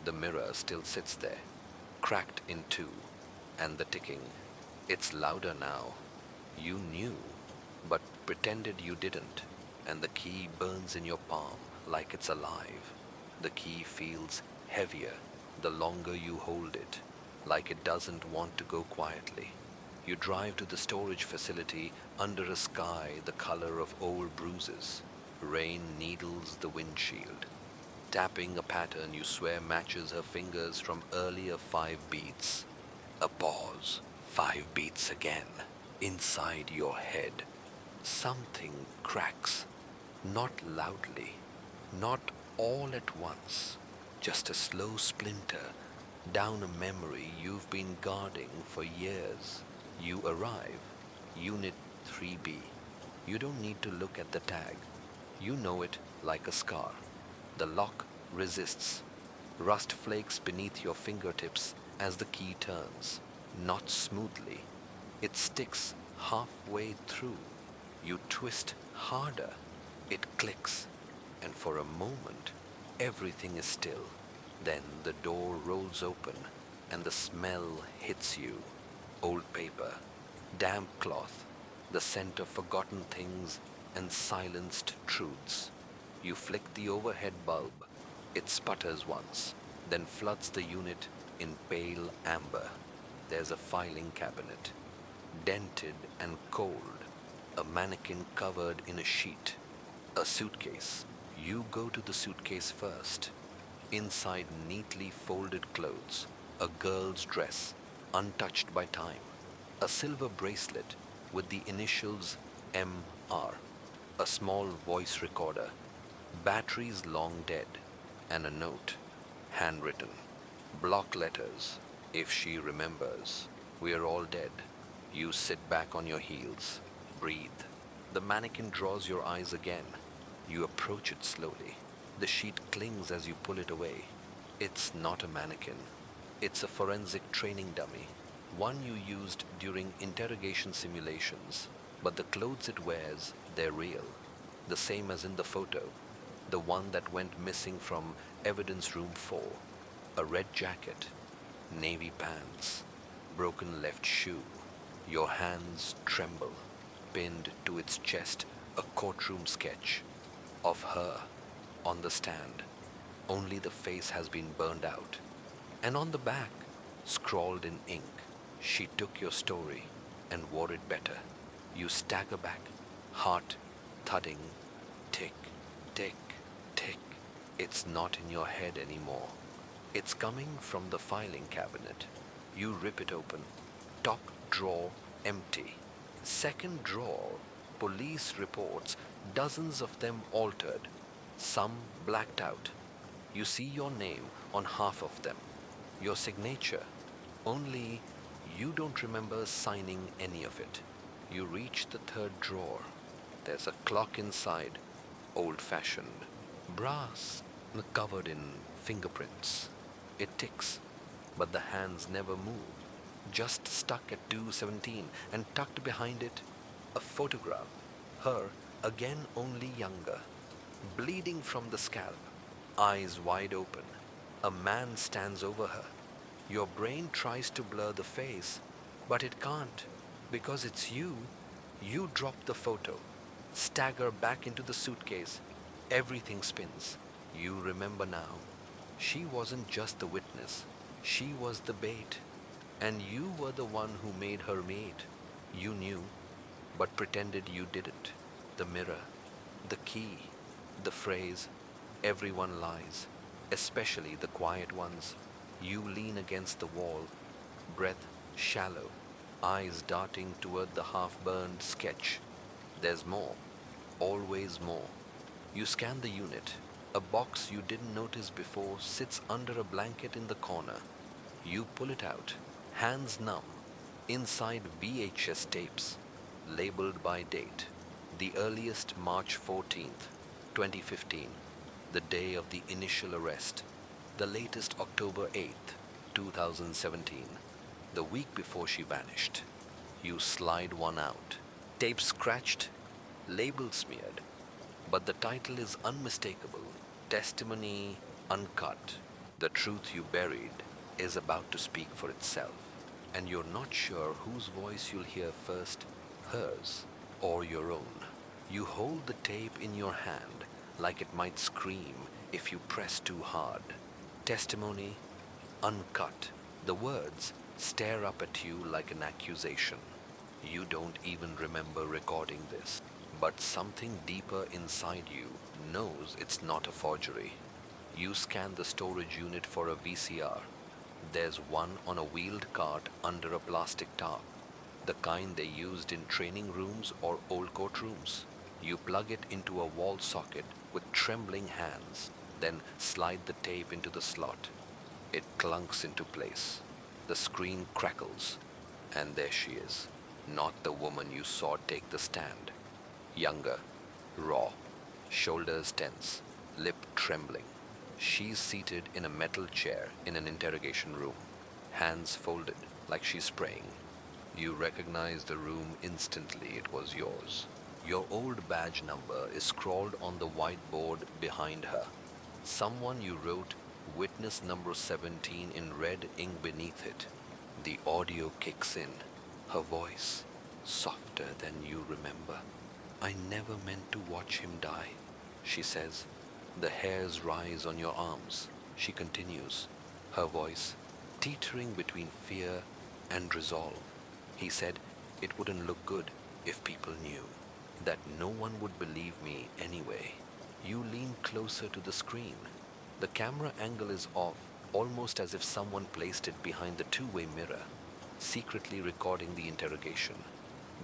The mirror still sits there, cracked in two, and the ticking. It's louder now. You knew, but Pretended you didn't, and the key burns in your palm like it's alive. The key feels heavier the longer you hold it, like it doesn't want to go quietly. You drive to the storage facility under a sky the color of old bruises. Rain needles the windshield, tapping a pattern you swear matches her fingers from earlier 5 beats. A pause. 5 beats again. Inside your head, something cracks. Not loudly, not all at once, just a slow splinter down a memory you've been guarding for years. You arrive, Unit 3B. You don't need to look at the tag. You know it like a scar. The lock resists. Rust flakes beneath your fingertips as the key turns. Not smoothly. It sticks halfway through. You twist harder. It clicks. And for a moment, everything is still. Then the door rolls open and the smell hits you. Old paper, damp cloth, the scent of forgotten things and silenced truths. You flick the overhead bulb. It sputters once, then floods the unit in pale amber. There's a filing cabinet, dented and cold, a mannequin covered in a sheet, a suitcase. You go to the suitcase first. Inside neatly folded clothes, a girl's dress, untouched by time, a silver bracelet with the initials MR, a small voice recorder, batteries long dead, and a note, handwritten, block letters. If she remembers, we're all dead. You sit back on your heels, breathe. The mannequin draws your eyes again. You approach it slowly. The sheet clings as you pull it away. It's not a mannequin. It's a forensic training dummy, one you used during interrogation simulations. But the clothes it wears, they're real, the same as in the photo, the one that went missing from evidence room 4. A red jacket, navy pants, broken left shoe. Your hands tremble. Pinned to its chest, a courtroom sketch of her on the stand. Only the face has been burned out. And on the back, scrawled in ink, she took your story and wore it better. You stagger back, heart thudding, tick, tick, tick. It's not in your head anymore. It's coming from the filing cabinet. You rip it open. Top drawer empty. Second drawer, police reports, dozens of them altered, some blacked out. You see your name on half of them, your signature, only you don't remember signing any of it. You reach the third drawer. There's a clock inside, old-fashioned, brass, covered in fingerprints. It ticks, but the hands never move, just stuck at 2:17, and tucked behind it, a photograph, her again only younger, bleeding from the scalp, eyes wide open. A man stands over her. Your brain tries to blur the face, but it can't, because it's you. You drop the photo, stagger back into the suitcase. Everything spins. You remember now. She wasn't just the witness. She was the bait. And you were the one who made her mate. You knew, but pretended you didn't. The mirror, the key, the phrase, everyone lies, especially the quiet ones. You lean against the wall, breath shallow, eyes darting toward the half-burned sketch. There's more, always more. You scan the unit. A box you didn't notice before sits under a blanket in the corner. You pull it out, hands numb. Inside VHS tapes, labeled by date. The earliest March 14th, 2015, the day of the initial arrest. The latest October 8th, 2017, the week before she vanished. You slide one out. Tape scratched, label smeared, but the title is unmistakable. Testimony uncut. The truth you buried is about to speak for itself, and you're not sure whose voice you'll hear first, hers or your own. You hold the tape in your hand like it might scream if you press too hard. Testimony uncut. The words stare up at you like an accusation. You don't even remember recording this, but something deeper inside you knows it's not a forgery. You scan the storage unit for a VCR. There's one on a wheeled cart under a plastic tarp, the kind they used in training rooms or old courtrooms. You plug it into a wall socket with trembling hands, then slide the tape into the slot. It clunks into place. The screen crackles, and there she is, not the woman you saw take the stand. Younger, raw, shoulders tense, lip trembling. She's seated in a metal chair in an interrogation room, hands folded like she's praying. You recognize the room instantly. It was yours. Your old badge number is scrawled on the whiteboard behind her. Someone you wrote witness number 17 in red ink beneath it. The audio kicks in. Her voice, softer than you remember. I never meant to watch him die, she says. The hairs rise on your arms. She continues, her voice teetering between fear and resolve. He said it wouldn't look good if people knew, that no one would believe me anyway. You lean closer to the screen. The camera angle is off, almost as if someone placed it behind the two-way mirror, secretly recording the interrogation.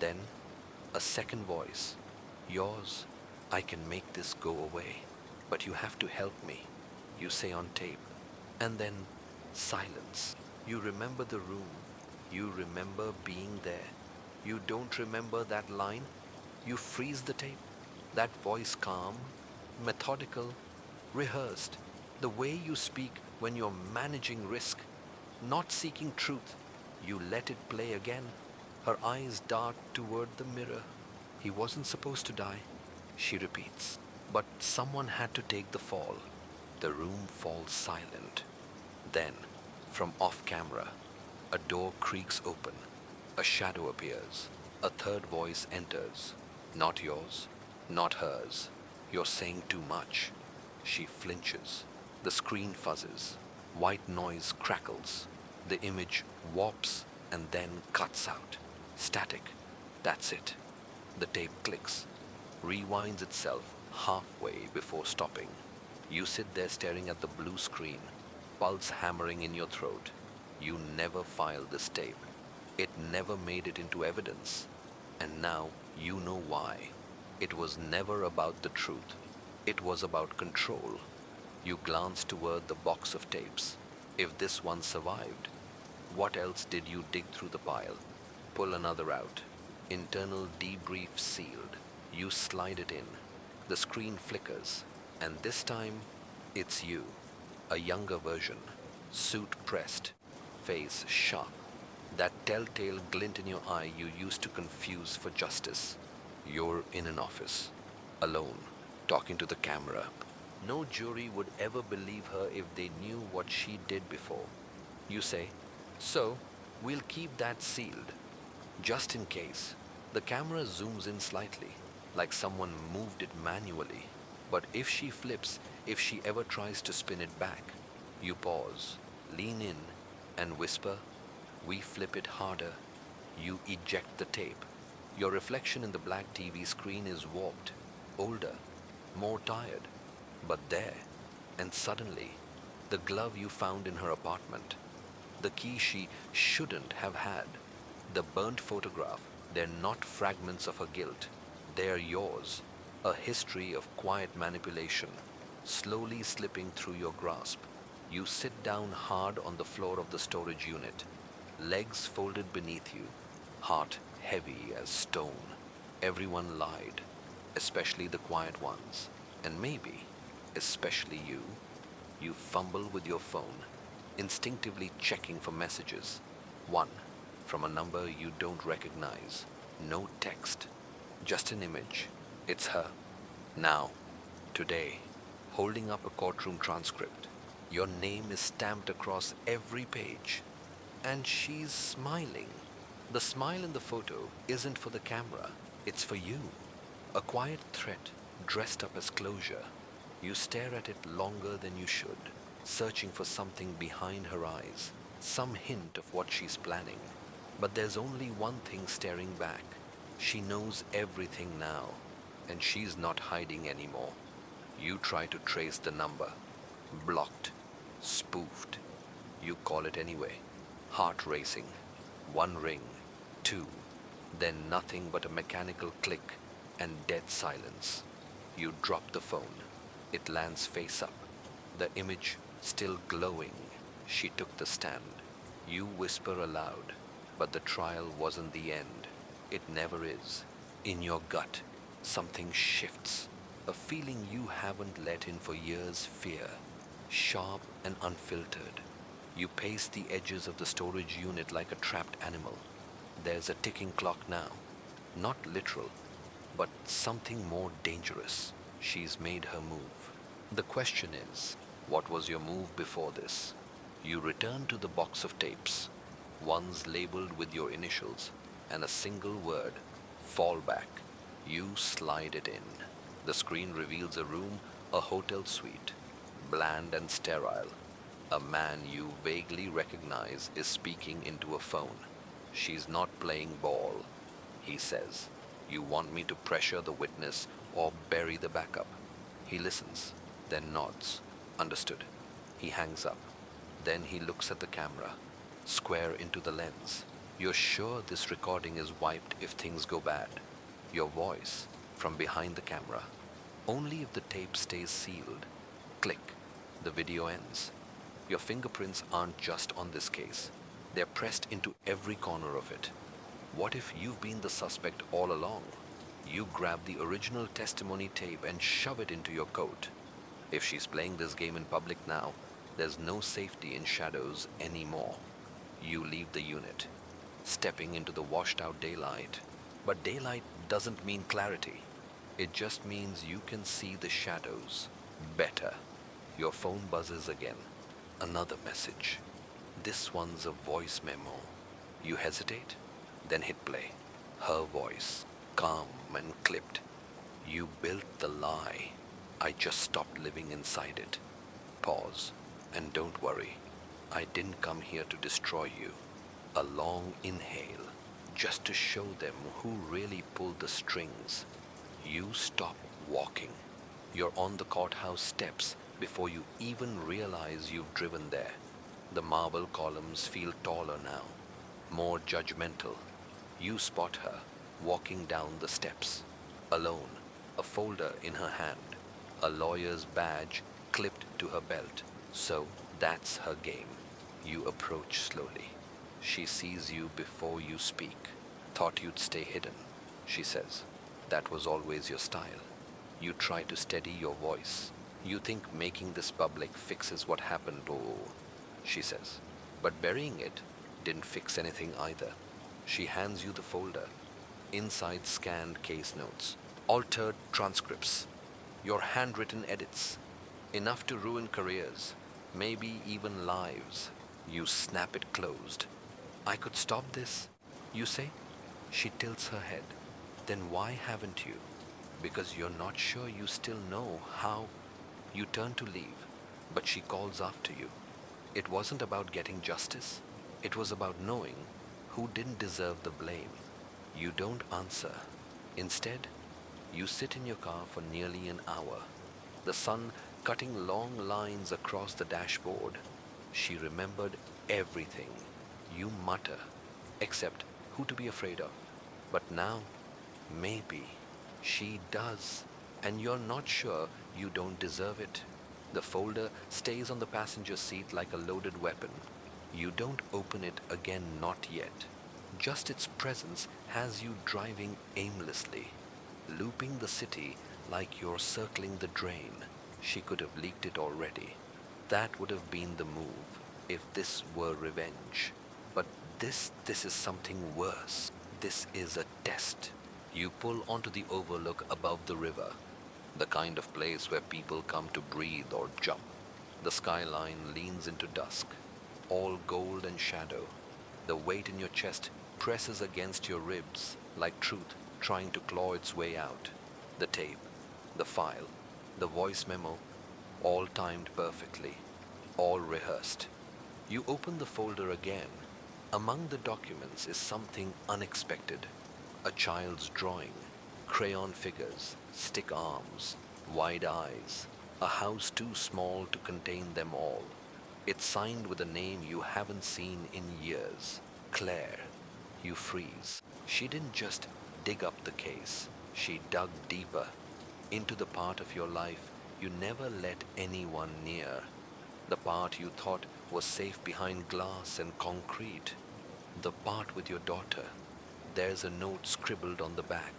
Then, a second voice. Yours. I can make this go away, but you have to help me, you say on tape. And then, silence. You remember the room. You remember being there. You don't remember that line. You freeze the tape. That voice calm, methodical, rehearsed. The way you speak when you're managing risk, not seeking truth. You let it play again. Her eyes dart toward the mirror. He wasn't supposed to die, she repeats. But someone had to take the fall. The room falls silent. Then, from off camera, a door creaks open. A shadow appears. A third voice enters. Not yours, not hers. You're saying too much. She flinches. The screen fuzzes. White noise crackles. The image warps and then cuts out. Static. That's it. The tape clicks, rewinds itself halfway before stopping. You sit there staring at the blue screen, pulse hammering in your throat. You never filed this tape. It never made it into evidence. And now you know why. It was never about the truth. It was about control. You glance toward the box of tapes. If this one survived, what else did you dig through the pile? Pull another out. Internal debrief sealed. You slide it in. The screen flickers. And this time, it's you. A younger version. Suit pressed. Face sharp. That telltale glint in your eye you used to confuse for justice. You're in an office. Alone. Talking to the camera. No jury would ever believe her if they knew what she did before. You say, so, we'll keep that sealed. Just in case. The camera zooms in slightly, like someone moved it manually. But if she flips, if she ever tries to spin it back, you pause, lean in, and whisper, we flip it harder. You eject the tape. Your reflection in the black TV screen is warped, older, more tired. But there, and suddenly, the glove you found in her apartment, the key she shouldn't have had, the burnt photograph, they're not fragments of her guilt. They're yours, a history of quiet manipulation, slowly slipping through your grasp. You sit down hard on the floor of the storage unit, legs folded beneath you, heart heavy as stone. Everyone lied, especially the quiet ones, and maybe especially you. You fumble with your phone, instinctively checking for messages. One, from a number you don't recognize. No text, just an image. It's her. Now, today, holding up a courtroom transcript. Your name is stamped across every page. And she's smiling. The smile in the photo isn't for the camera, it's for you. A quiet threat dressed up as closure. You stare at it longer than you should, searching for something behind her eyes, some hint of what she's planning. But there's only one thing staring back. She knows everything now, and she's not hiding anymore. You try to trace the number. Blocked. Spoofed. You call it anyway. Heart racing. One ring. Two. Then nothing but a mechanical click and dead silence. You drop the phone. It lands face up. The image still glowing. She took the stand. You whisper aloud, but the trial wasn't the end. It never is. In your gut, something shifts. A feeling you haven't let in for years, fear. Sharp and unfiltered. You pace the edges of the storage unit like a trapped animal. There's a ticking clock now. Not literal, but something more dangerous. She's made her move. The question is, what was your move before this? You return to the box of tapes, ones labeled with your initials and a single word, fallback. You slide it in. The screen reveals a room, a hotel suite, bland and sterile. A man you vaguely recognize is speaking into a phone. She's not playing ball, he says. You want me to pressure the witness or bury the backup? He listens, then nods. Understood. He hangs up. Then he looks at the camera, square into the lens. You're sure this recording is wiped if things go bad. Your voice, from behind the camera. Only if the tape stays sealed. Click. The video ends. Your fingerprints aren't just on this case. They're pressed into every corner of it. What if you've been the suspect all along? You grab the original testimony tape and shove it into your coat. If she's playing this game in public now, there's no safety in shadows anymore. You leave the unit, stepping into the washed-out daylight. But daylight doesn't mean clarity. It just means you can see the shadows better. Your phone buzzes again. Another message. This one's a voice memo. You hesitate, then hit play. Her voice, calm and clipped. You built the lie. I just stopped living inside it. Pause, and don't worry. I didn't come here to destroy you. A long inhale, just to show them who really pulled the strings. You stop walking. You're on the courthouse steps before you even realize you've driven there. The marble columns feel taller now, more judgmental. You spot her, walking down the steps, alone, a folder in her hand, a lawyer's badge clipped to her belt. So that's her game. You approach slowly. She sees you before you speak. Thought you'd stay hidden, she says. That was always your style. You try to steady your voice. You think making this public fixes what happened, she says. But burying it didn't fix anything either. She hands you the folder. Inside scanned case notes, altered transcripts, your handwritten edits, enough to ruin careers, maybe even lives. You snap it closed. I could stop this, you say? She tilts her head. Then why haven't you? Because you're not sure you still know how. You turn to leave, but she calls after you. It wasn't about getting justice. It was about knowing who didn't deserve the blame. You don't answer. Instead, you sit in your car for nearly an hour, the sun cutting long lines across the dashboard. She remembered everything. You mutter, except who to be afraid of. But now, maybe, she does, and you're not sure you don't deserve it. The folder stays on the passenger seat like a loaded weapon. You don't open it again, not yet. Just its presence has you driving aimlessly, looping the city like you're circling the drain. She could have leaked it already. That would have been the move if this were revenge. But this is something worse. This is a test. You pull onto the overlook above the river, the kind of place where people come to breathe or jump. The skyline leans into dusk, all gold and shadow. The weight in your chest presses against your ribs like truth trying to claw its way out. The tape, the file, the voice memo, all timed perfectly, all rehearsed. You open the folder again. Among the documents is something unexpected. A child's drawing, crayon figures, stick arms, wide eyes, a house too small to contain them all. It's signed with a name you haven't seen in years. Claire. You freeze. She didn't just dig up the case, she dug deeper into the part of your life you never let anyone near. The part you thought was safe behind glass and concrete. The part with your daughter. There's a note scribbled on the back.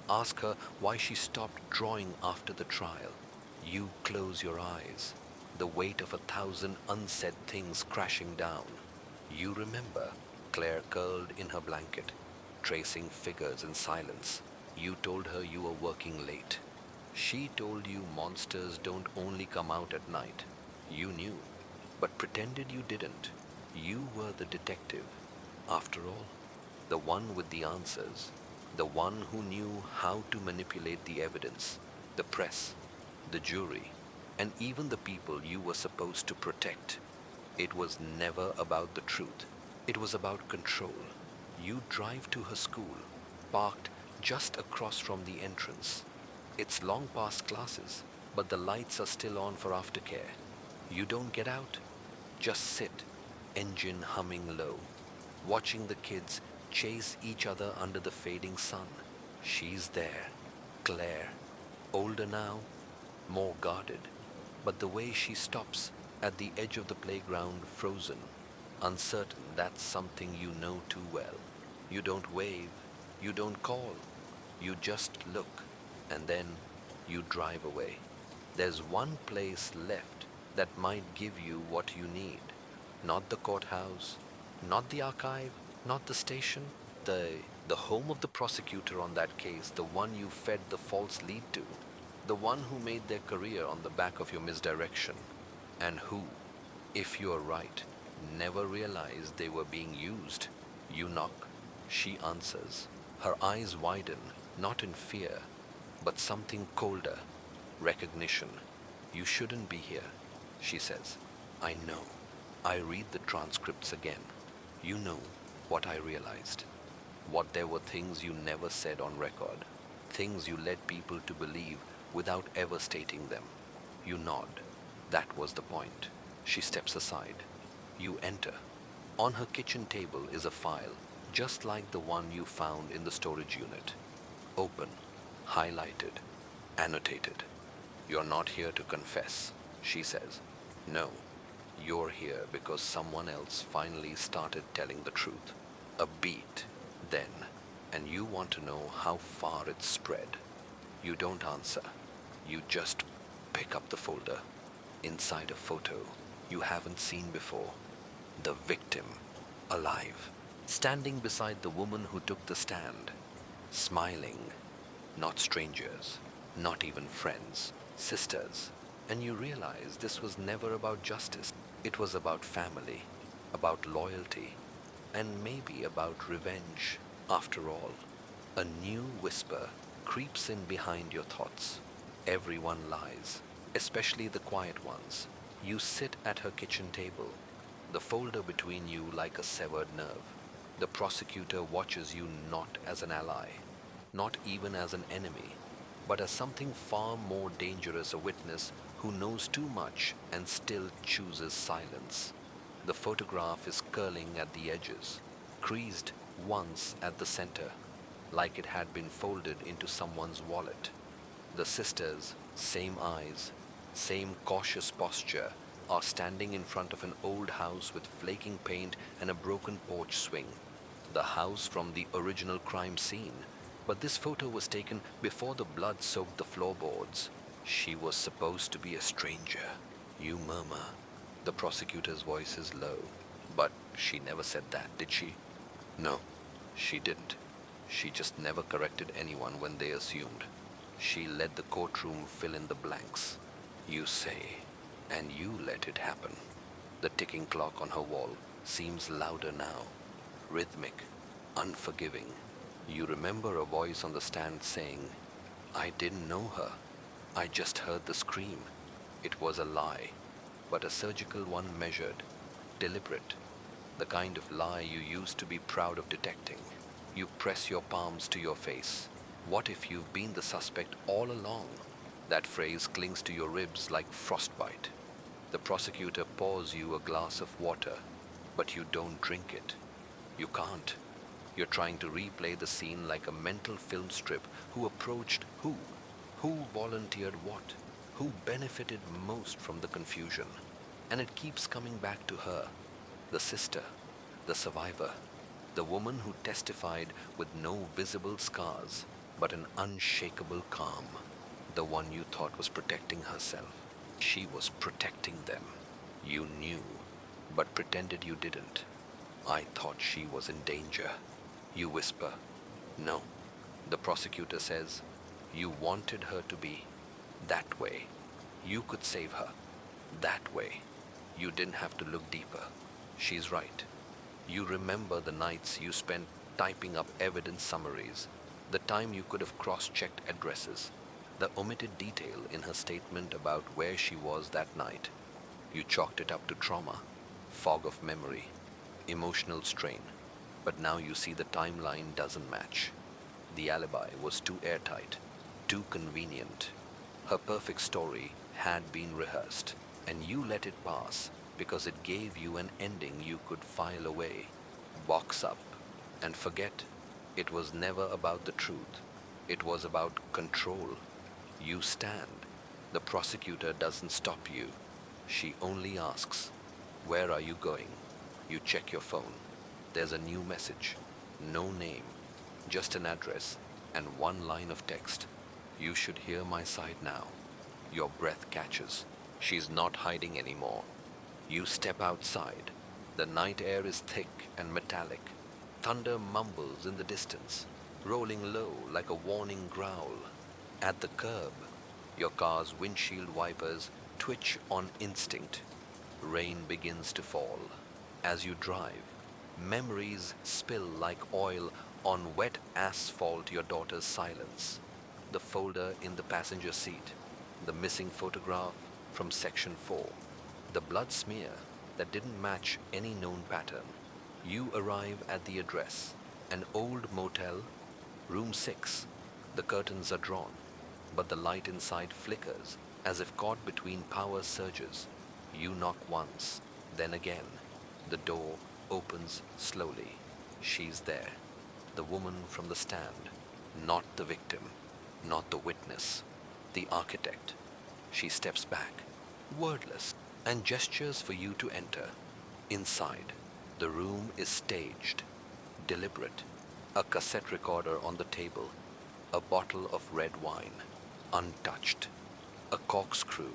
Ask her why she stopped drawing after the trial. You close your eyes, the weight of 1,000 unsaid things crashing down. You remember Claire curled in her blanket, tracing figures in silence. You told her you were working late. She told you monsters don't only come out at night. You knew, but pretended you didn't. You were the detective, after all, the one with the answers, the one who knew how to manipulate the evidence, the press, the jury, and even the people you were supposed to protect. It was never about the truth. It was about control. You drive to her school, parked just across from the entrance. It's long past classes, but the lights are still on for aftercare. You don't get out, just sit, engine humming low, watching the kids chase each other under the fading sun. She's there, Claire, older now, more guarded, but the way she stops at the edge of the playground, frozen, uncertain, that's something you know too well. You don't wave, you don't call, you just look, and then you drive away. There's one place left that might give you what you need. Not the courthouse, not the archive, not the station, the, the home of the prosecutor on that case, the one you fed the false lead to, the one who made their career on the back of your misdirection, and who, if you're right, never realized they were being used. You knock, she answers. Her eyes widen, not in fear, but something colder, recognition. You shouldn't be here, she says. I know. I read the transcripts again. You know what I realized. What there were things you never said on record, things you led people to believe without ever stating them. You nod. That was the point. She steps aside. You enter. On her kitchen table is a file, just like the one you found in the storage unit. Open, highlighted, annotated. You're not here to confess, she says. No, you're here because someone else finally started telling the truth. A beat, then, and you want to know how far it's spread. You don't answer. You just pick up the folder. Inside a photo you haven't seen before. The victim, alive, standing beside the woman who took the stand, smiling. Not strangers, not even friends, sisters. And you realize this was never about justice. It was about family, about loyalty, and maybe about revenge. After all, a new whisper creeps in behind your thoughts. Everyone lies, especially the quiet ones. You sit at her kitchen table, the folder between you like a severed nerve. The prosecutor watches you not as an ally, not even as an enemy, but as something far more dangerous, a witness who knows too much and still chooses silence. The photograph is curling at the edges, creased once at the center, like it had been folded into someone's wallet. The sisters, same eyes, same cautious posture, are standing in front of an old house with flaking paint and a broken porch swing. The house from the original crime scene, but this photo was taken before the blood soaked the floorboards. She was supposed to be a stranger. You murmur. The prosecutor's voice is low. But she never said that, did she? No, she didn't. She just never corrected anyone when they assumed. She let the courtroom fill in the blanks. You say, and you let it happen. The ticking clock on her wall seems louder now, rhythmic, unforgiving. You remember a voice on the stand saying, I didn't know her. I just heard the scream. It was a lie, but a surgical one, measured, deliberate, the kind of lie you used to be proud of detecting. You press your palms to your face. What if you've been the suspect all along? That phrase clings to your ribs like frostbite. The prosecutor pours you a glass of water, but you don't drink it. You can't. You're trying to replay the scene like a mental film strip. Who approached who? Who volunteered what? Who benefited most from the confusion? And it keeps coming back to her, the sister, the survivor, the woman who testified with no visible scars, but an unshakable calm, the one you thought was protecting herself. She was protecting them. You knew, but pretended you didn't. I thought she was in danger. You whisper, no. The prosecutor says, you wanted her to be that way. You could save her that way. You didn't have to look deeper. She's right. You remember the nights you spent typing up evidence summaries, the time you could have cross-checked addresses, the omitted detail in her statement about where she was that night. You chalked it up to trauma, fog of memory, emotional strain. But now you see the timeline doesn't match. The alibi was too airtight, too convenient. Her perfect story had been rehearsed, and you let it pass because it gave you an ending you could file away, box up, and forget. It was never about the truth. It was about control. You stand. The prosecutor doesn't stop you. She only asks, where are you going? You check your phone. There's a new message. No name, just an address and one line of text. You should hear my side now. Your breath catches. She's not hiding anymore. You step outside. The night air is thick and metallic. Thunder mumbles in the distance, rolling low like a warning growl. At the curb, your car's windshield wipers twitch on instinct. Rain begins to fall. As you drive, memories spill like oil on wet asphalt. Your daughter's silence, the folder in the passenger seat, the missing photograph from section 4, the blood smear that didn't match any known pattern. You arrive at the address, an old motel, room 6. The curtains are drawn, but the light inside flickers as if caught between power surges. You knock once, then again. The door opens slowly. She's there, the woman from the stand, not the victim, not the witness, the architect. She steps back, wordless, and gestures for you to enter. Inside, the room is staged, deliberate. A cassette recorder on the table, a bottle of red wine, untouched, a corkscrew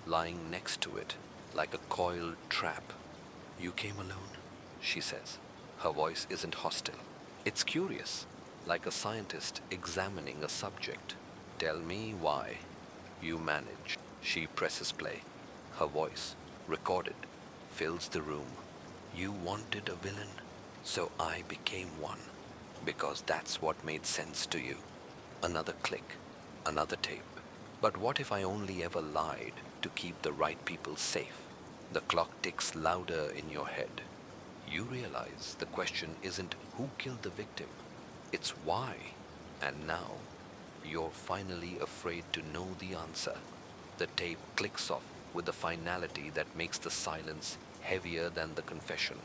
lying next to it like a coiled trap. You came alone, she says. Her voice isn't hostile. It's curious, like a scientist examining a subject. Tell me why. You manage. She presses play. Her voice, recorded, fills the room. You wanted a villain, so I became one, because that's what made sense to you. Another click, another tape. But what if I only ever lied to keep the right people safe? The clock ticks louder in your head. You realize the question isn't who killed the victim, it's why. And now, you're finally afraid to know the answer. The tape clicks off with a finality that makes the silence heavier than the confession.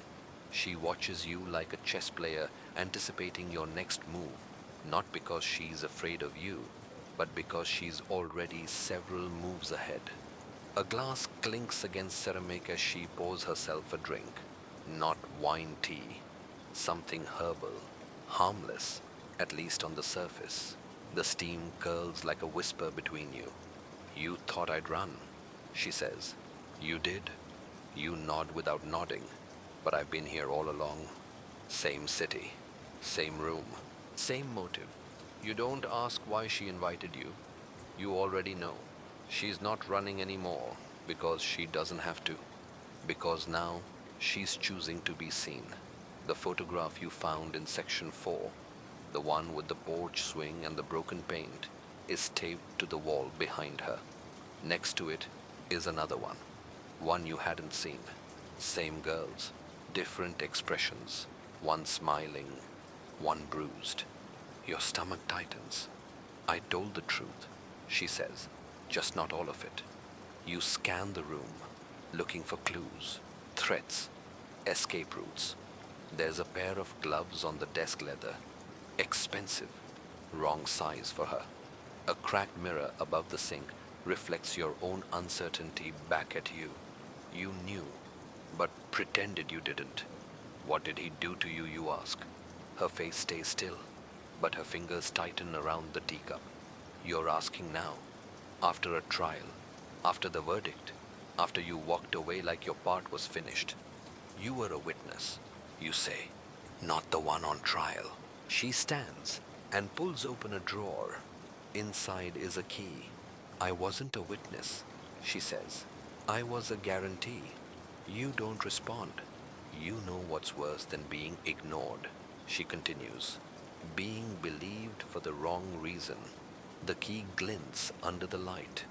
She watches you like a chess player anticipating your next move, not because she's afraid of you, but because she's already several moves ahead. A glass clinks against ceramic as she pours herself a drink. Not wine tea. Something herbal, harmless, at least on the surface. The steam curls like a whisper between you. You thought I'd run, she says. You did. You nod without nodding. But I've been here all along. Same city, same room, same motive. You don't ask why she invited you. You already know. She's not running anymore because she doesn't have to. Because now she's choosing to be seen. The photograph you found in section 4, the one with the porch swing and the broken paint, is taped to the wall behind her. Next to it is another one you hadn't seen. Same girls, different expressions, one smiling, one bruised. Your stomach tightens. I told the truth, she says, just not all of it. You scan the room, looking for clues, threats, escape routes. There's a pair of gloves on the desk leather. Expensive. Wrong size for her. A cracked mirror above the sink reflects your own uncertainty back at you. You knew, but pretended you didn't. What did he do to you, you ask? Her face stays still, but her fingers tighten around the teacup. You're asking now, after a trial, after the verdict, after you walked away like your part was finished. You were a witness, you say, not the one on trial. She stands and pulls open a drawer. Inside is a key. I wasn't a witness, she says. I was a guarantee. You don't respond. You know what's worse than being ignored, she continues. Being believed for the wrong reason. The key glints under the light.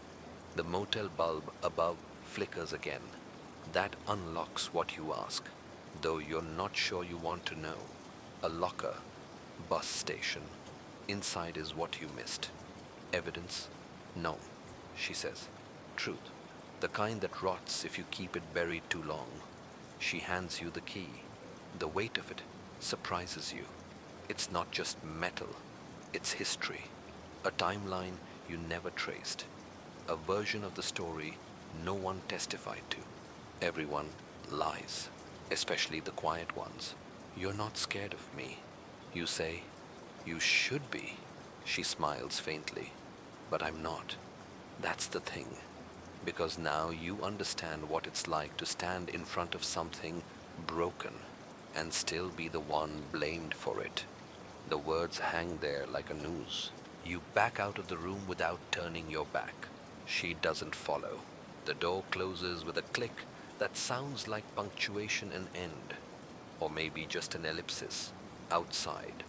The motel bulb above flickers again. That unlocks what you ask, though you're not sure you want to know. A locker, bus station. Inside is what you missed. Evidence? No, she says. Truth. The kind that rots if you keep it buried too long. She hands you the key. The weight of it surprises you. It's not just metal, it's history. A timeline you never traced. A version of the story no one testified to. Everyone lies, especially the quiet ones. You're not scared of me, you say. You should be, she smiles faintly. But I'm not. That's the thing. Because now you understand what it's like to stand in front of something broken and still be the one blamed for it. The words hang there like a noose. You back out of the room without turning your back. She doesn't follow. The door closes with a click that sounds like punctuation and end, or maybe just an ellipsis. Outside,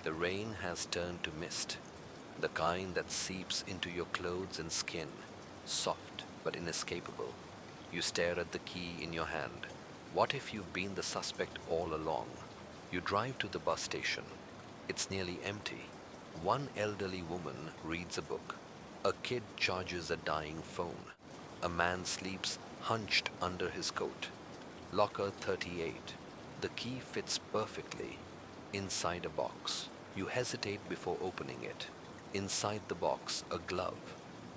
the rain has turned to mist, the kind that seeps into your clothes and skin, soft but inescapable. You stare at the key in your hand. What if you've been the suspect all along? You drive to the bus station. It's nearly empty. One elderly woman reads a book. A kid charges a dying phone. A man sleeps hunched under his coat. Locker 38. The key fits perfectly inside a box. You hesitate before opening it. Inside the box, a glove.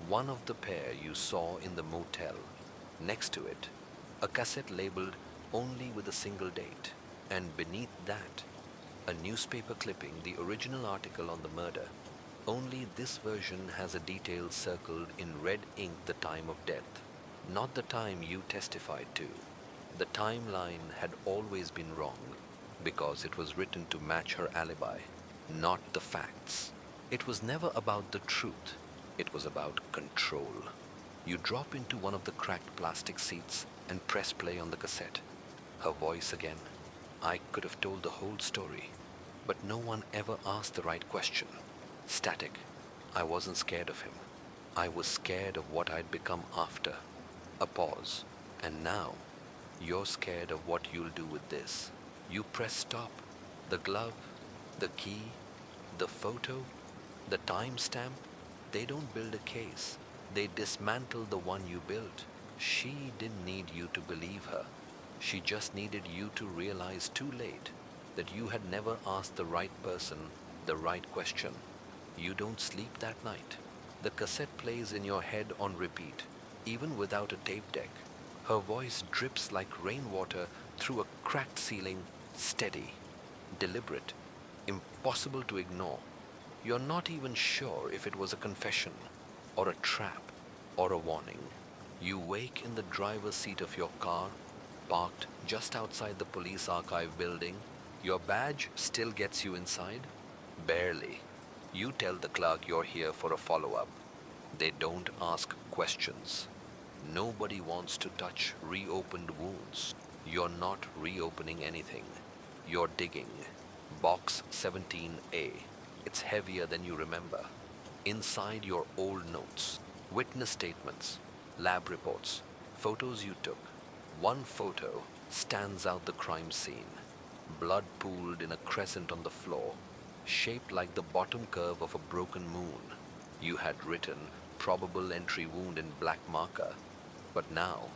One of the pair you saw in the motel. Next to it, a cassette labeled only with a single date. And beneath that, a newspaper clipping, the original article on the murder. Only this version has a detail circled in red ink, the time of death. Not the time you testified to. The timeline had always been wrong because it was written to match her alibi, not the facts. It was never about the truth. It was about control. You drop into one of the cracked plastic seats and press play on the cassette. Her voice again. I could have told the whole story, but no one ever asked the right question. Static. I wasn't scared of him. I was scared of what I'd become after. A pause. And now, you're scared of what you'll do with this. You press stop. The glove, the key, the photo, the timestamp. They don't build a case. They dismantle the one you built. She didn't need you to believe her. She just needed you to realize too late that you had never asked the right person the right question. You don't sleep that night. The cassette plays in your head on repeat, even without a tape deck. Her voice drips like rainwater through a cracked ceiling, steady, deliberate, impossible to ignore. You're not even sure if it was a confession, or a trap, or a warning. You wake in the driver's seat of your car, parked just outside the police archive building. Your badge still gets you inside? Barely. You tell the clerk you're here for a follow-up. They don't ask questions. Nobody wants to touch reopened wounds. You're not reopening anything. You're digging. Box 17A. It's heavier than you remember. Inside your old notes, witness statements, lab reports, photos you took. One photo stands out: the crime scene. Blood pooled in a crescent on the floor, shaped like the bottom curve of a broken moon. You had written probable entry wound in black marker, but now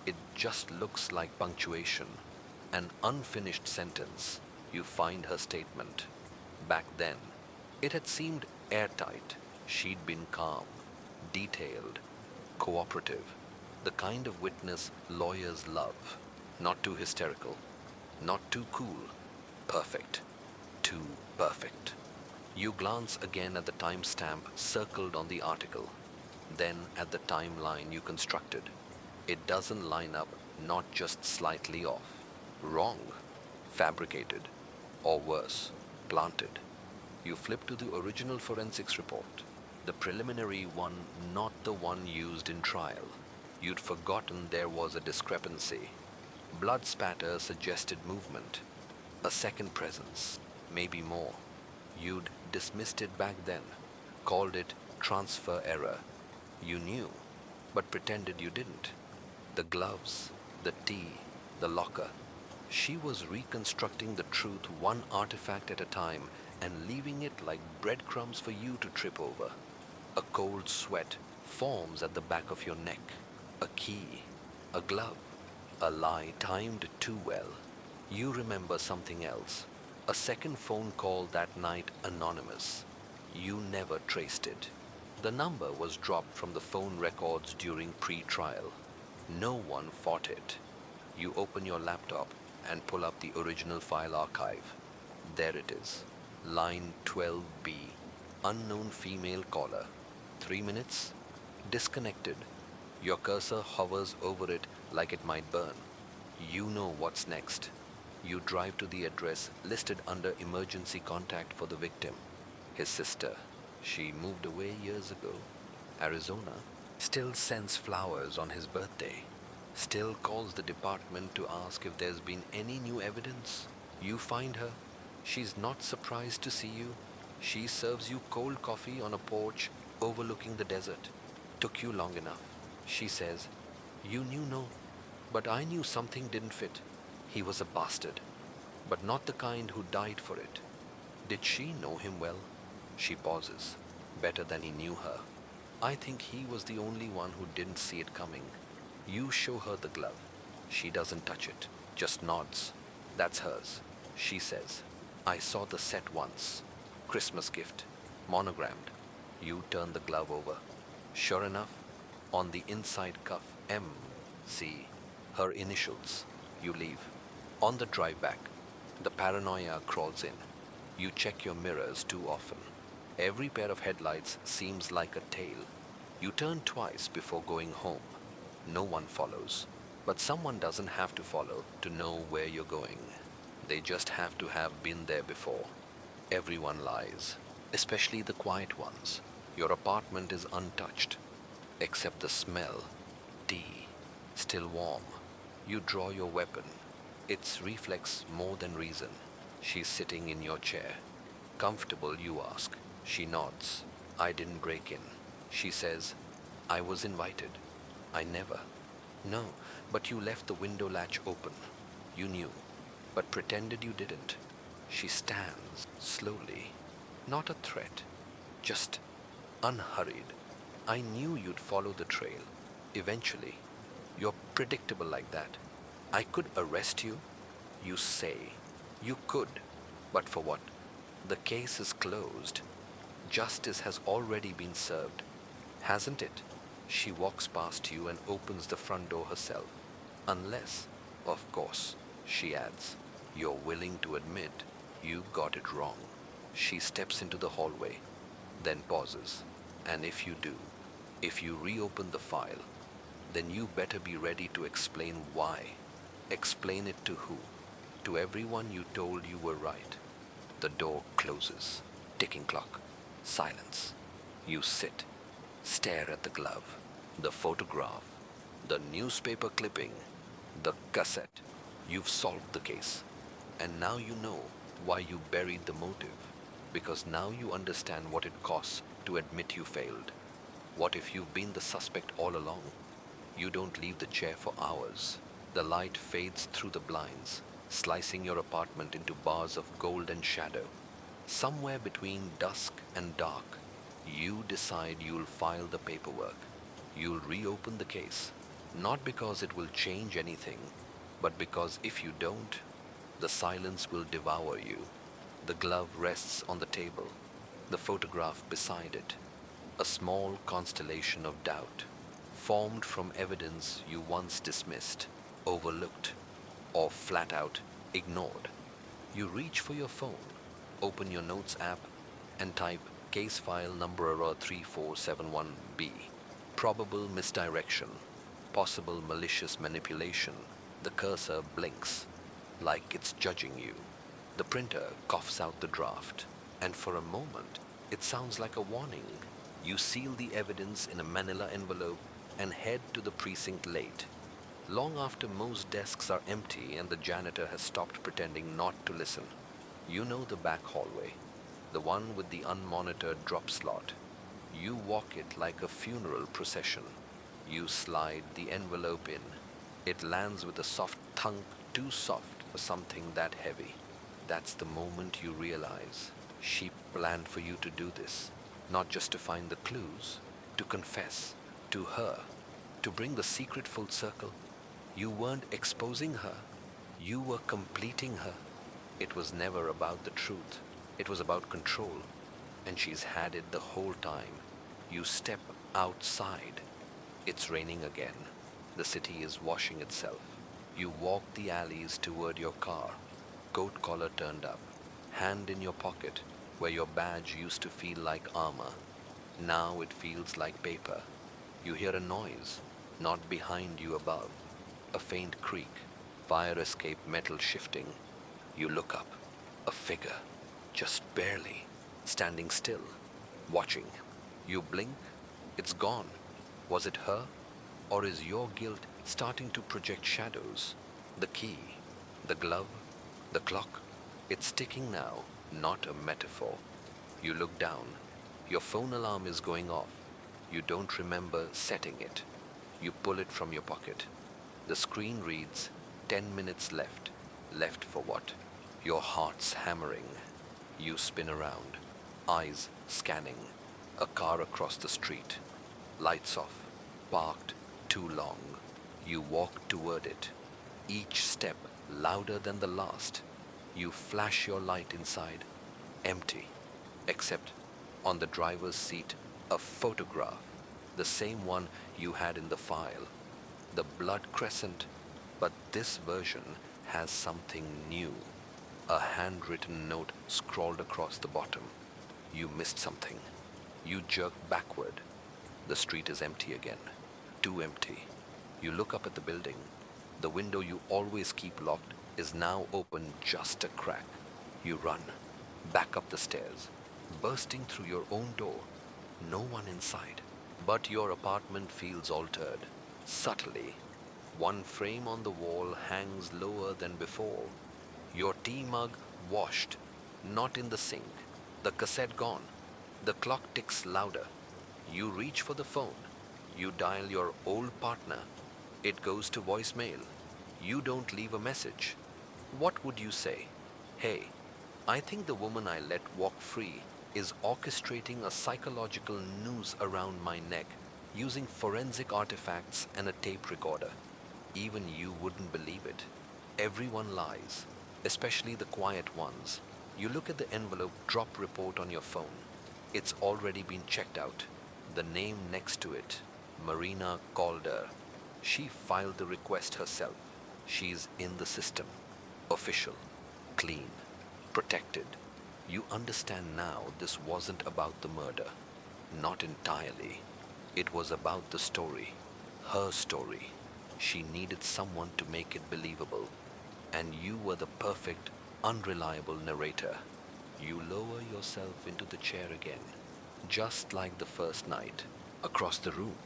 it just looks like punctuation, an unfinished sentence. You find her statement. Back then, it had seemed airtight. She'd been calm, detailed, cooperative, the kind of witness lawyers love. Not too hysterical, not too cool, perfect, too perfect. You glance again at the timestamp circled on the article, then at the timeline you constructed. It doesn't line up, not just slightly off. Wrong, fabricated, or worse, planted. You flip to the original forensics report, the preliminary one, not the one used in trial. You'd forgotten there was a discrepancy. Blood spatter suggested movement, a second presence, maybe more. You'd dismissed it back then, called it transfer error. You knew, but pretended you didn't. The gloves, the tea, the locker. She was reconstructing the truth one artifact at a time and leaving it like breadcrumbs for you to trip over. A cold sweat forms at the back of your neck. A key, a glove, a lie timed too well. You remember something else. A second phone call that night, anonymous. You never traced it. The number was dropped from the phone records during pre-trial. No one fought it. You open your laptop and pull up the original file archive. There it is. Line 12B. Unknown female caller. 3 minutes. Disconnected. Your cursor hovers over it like it might burn. You know what's next. You drive to the address listed under emergency contact for the victim. His sister. She moved away years ago. Arizona. Still sends flowers on his birthday. Still calls the department to ask if there's been any new evidence. You find her. She's not surprised to see you. She serves you cold coffee on a porch overlooking the desert. Took you long enough. She says, "You knew no, but I knew something didn't fit. He was a bastard, but not the kind who died for it." Did she know him well? She pauses. Better than he knew her. I think he was the only one who didn't see it coming. You show her the glove. She doesn't touch it, just nods. That's hers. She says, "I saw the set once. Christmas gift, monogrammed." You turn the glove over. Sure enough, on the inside cuff, M.C., her initials. You leave. On the drive back, the paranoia crawls in. You check your mirrors too often. Every pair of headlights seems like a tail. You turn twice before going home. No one follows. But someone doesn't have to follow to know where you're going. They just have to have been there before. Everyone lies, especially the quiet ones. Your apartment is untouched, except the smell. Tea, still warm. You draw your weapon. It's reflex more than reason. She's sitting in your chair. "Comfortable?" you ask. She nods. "I didn't break in." She says, "I was invited." "I never." "No, but you left the window latch open." You knew, but pretended you didn't. She stands slowly. Not a threat, just unhurried. "I knew you'd follow the trail. Eventually. You're predictable like that. I could arrest you." You say. You could. But for what? The case is closed. Justice has already been served. Hasn't it? She walks past you and opens the front door herself. "Unless, of course," she adds, "you're willing to admit you got it wrong." She steps into the hallway, then pauses. "And if you do, if you reopen the file, then you better be ready to explain why." Explain it to who? To everyone you told you were right. The door closes. Ticking clock. Silence. You sit. Stare at the glove. The photograph. The newspaper clipping. The cassette. You've solved the case. And now you know why you buried the motive. because now you understand what it costs to admit you failed. What if you've been the suspect all along? You don't leave the chair for hours. The light fades through the blinds, slicing your apartment into bars of gold and shadow. Somewhere between dusk and dark, you decide you'll file the paperwork. You'll reopen the case, not because it will change anything, but because if you don't, the silence will devour you. The glove rests on the table, the photograph beside it, a small constellation of doubt, formed from evidence you once dismissed, overlooked, or flat out ignored. You reach for your phone, open your notes app, and type case file number 3471B. Probable misdirection, possible malicious manipulation. The cursor blinks, like it's judging you. The printer coughs out the draft, and for a moment, it sounds like a warning. You seal the evidence in a manila envelope and head to the precinct late, long after most desks are empty and the janitor has stopped pretending not to listen. You know the back hallway, the one with the unmonitored drop slot. You walk it like a funeral procession. You slide the envelope in. It lands with a soft thunk, too soft for something that heavy. That's the moment you realize she planned for you to do this, not just to find the clues, to confess to her, to bring the secret full circle. You weren't exposing her, you were completing her. It was never about the truth, it was about control, and she's had it the whole time. You step outside. It's raining again. The city is washing itself. You walk the alleys toward your car, coat collar turned up, hand in your pocket where your badge used to feel like armor. Now it feels like paper. You hear a noise, not behind you above, a faint creak, fire escape metal shifting. You look up, a figure, just barely, standing still, watching. You blink, it's gone. Was it her? Or is your guilt starting to project shadows? The key, the glove, the clock, it's ticking now, not a metaphor. You look down. Your phone alarm is going off. You don't remember setting it. You pull it from your pocket. The screen reads, 10 minutes left. Left for what? Your heart's hammering. You spin around, eyes scanning. A car across the street. Lights off. Parked too long. You walk toward it. Each step louder than the last. You flash your light inside. Empty. Except on the driver's seat, a photograph. The same one you had in the file. The blood crescent. But this version has something new. A handwritten note scrawled across the bottom. You missed something. You jerk backward. The street is empty again. Too empty. You look up at the building. The window you always keep locked is now open just a crack. You run, back up the stairs, bursting through your own door. No one inside. But your apartment feels altered, subtly. One frame on the wall hangs lower than before. Your tea mug washed, not in the sink. The cassette gone. The clock ticks louder. You reach for the phone. You dial your old partner. It goes to voicemail. You don't leave a message. What would you say? Hey, I think the woman I let walk free is orchestrating a psychological noose around my neck using forensic artifacts and a tape recorder. Even you wouldn't believe it. Everyone lies, especially the quiet ones. You look at the envelope drop report on your phone. It's already been checked out. The name next to it, Marina Calder. She filed the request herself. She's in the system. Official, clean, protected. You understand now this wasn't about the murder. Not entirely. It was about the story. Her story. She needed someone to make it believable. And you were the perfect, unreliable narrator. You lower yourself into the chair again. Just like the first night. Across the room,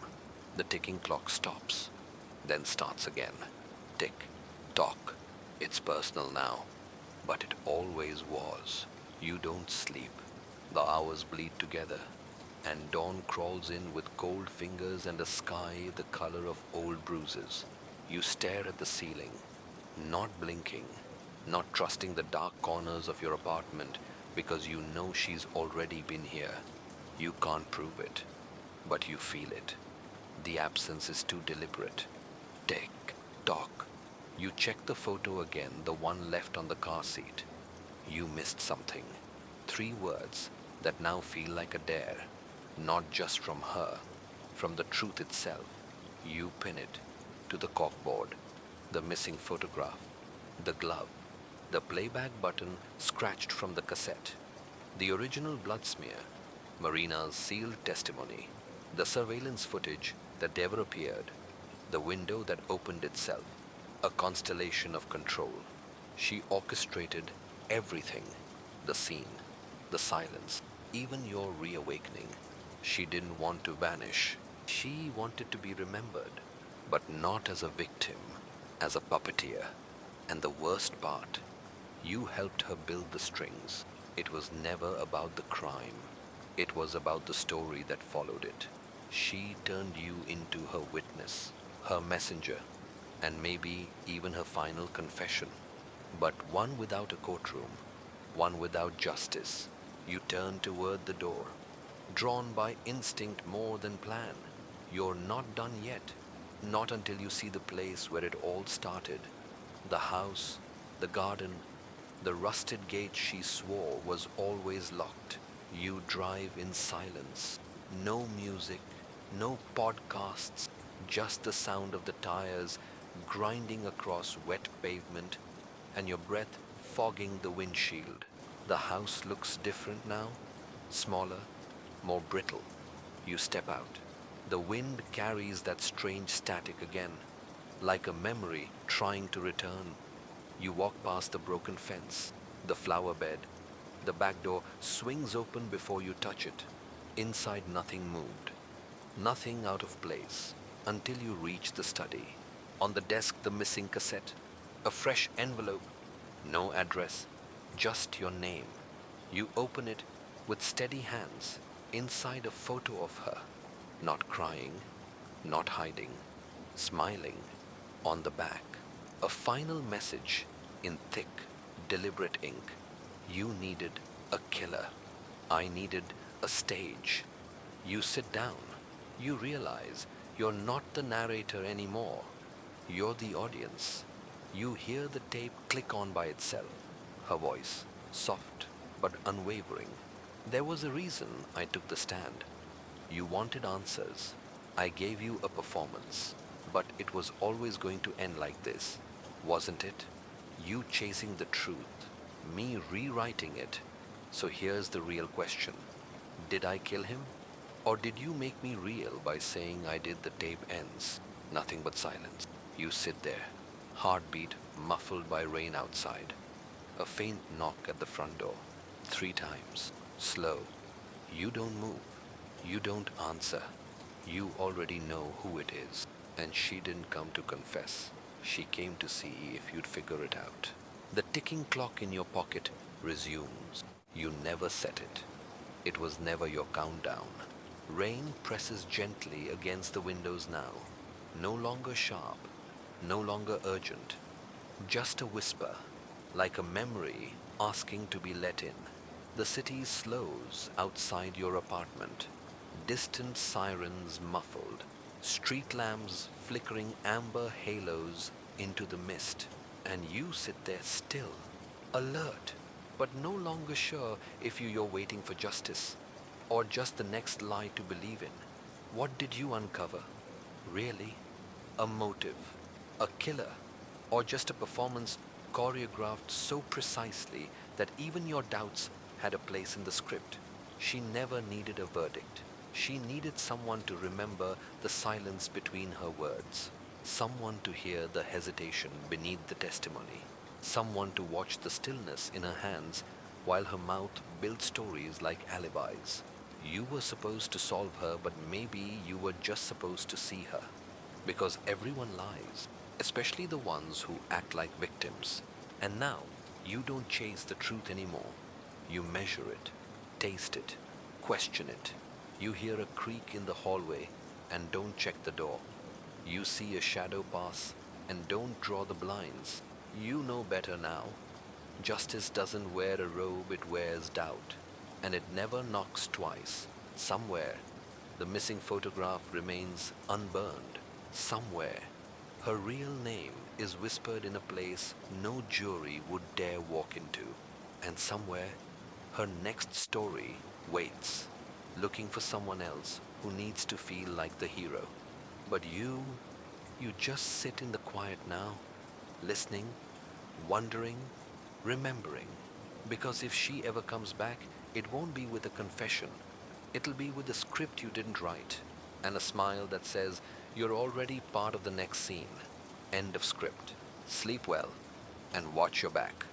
the ticking clock stops. Then starts again. Tick, tock. It's personal now. But it always was. You don't sleep. The hours bleed together, and dawn crawls in with cold fingers and a sky the color of old bruises. You stare at the ceiling, not blinking, not trusting the dark corners of your apartment because you know she's already been here. You can't prove it, but you feel it. The absence is too deliberate. Tick, tock. You check the photo again, the one left on the car seat. You missed something. 3 words that now feel like a dare. Not just from her, from the truth itself. You pin it to the corkboard, the missing photograph, the glove, the playback button scratched from the cassette, the original blood smear, Marina's sealed testimony, the surveillance footage that never appeared, the window that opened itself, a constellation of control. She orchestrated everything, the scene, the silence, even your reawakening. She didn't want to vanish. She wanted to be remembered, but not as a victim, as a puppeteer. And the worst part, you helped her build the strings. It was never about the crime. It was about the story that followed it. She turned you into her witness, her messenger, and maybe even her final confession. But one without a courtroom, one without justice. You turn toward the door, drawn by instinct more than plan. You're not done yet, not until you see the place where it all started. The house, the garden, the rusted gate she swore was always locked. You drive in silence. No music, no podcasts, just the sound of the tires grinding across wet pavement and your breath fogging the windshield. The house looks different now, smaller, more brittle. You step out. The wind carries that strange static again, like a memory trying to return. You walk past the broken fence, the flower bed. The back door swings open before you touch it. Inside nothing moved, nothing out of place, until you reach the study. On the desk the missing cassette, a fresh envelope, no address, just your name. You open it with steady hands. Inside a photo of her, not crying, not hiding, smiling. On the back, a final message in thick, deliberate ink. You needed a killer. I needed a stage. You sit down. You realize you're not the narrator anymore. You're the audience. You hear the tape click on by itself. Her voice, soft but unwavering. There was a reason I took the stand. You wanted answers. I gave you a performance. But it was always going to end like this, wasn't it? You chasing the truth, me rewriting it. So here's the real question. Did I kill him? Or did you make me real by saying I did? The tape ends. Nothing but silence. You sit there, heartbeat muffled by rain outside. A faint knock at the front door. 3 times. Slow. You don't move. You don't answer. You already know who it is. And she didn't come to confess. She came to see if you'd figure it out. The ticking clock in your pocket resumes. You never set it. It was never your countdown. Rain presses gently against the windows now. No longer sharp, no longer urgent. Just a whisper, like a memory asking to be let in. The city slows outside your apartment. Distant sirens muffled. Street lamps flickering amber halos into the mist. And you sit there still, alert, but no longer sure if you're waiting for justice or just the next lie to believe in. What did you uncover? Really? A motive, a killer, or just a performance choreographed so precisely that even your doubts had a place in the script? She never needed a verdict. She needed someone to remember the silence between her words, someone to hear the hesitation beneath the testimony, someone to watch the stillness in her hands while her mouth built stories like alibis. You were supposed to solve her, but maybe you were just supposed to see her. Because everyone lies, especially the ones who act like victims. And now, you don't chase the truth anymore. You measure it, taste it, question it. You hear a creak in the hallway and don't check the door. You see a shadow pass and don't draw the blinds. You know better now. Justice doesn't wear a robe, it wears doubt. And it never knocks twice. Somewhere, the missing photograph remains unburned. Somewhere, her real name is whispered in a place no jury would dare walk into. And somewhere, her next story waits, looking for someone else who needs to feel like the hero. But you just sit in the quiet now, listening, wondering, remembering. Because if she ever comes back, it won't be with a confession. It'll be with a script you didn't write, and a smile that says you're already part of the next scene. End of script. Sleep well, and watch your back.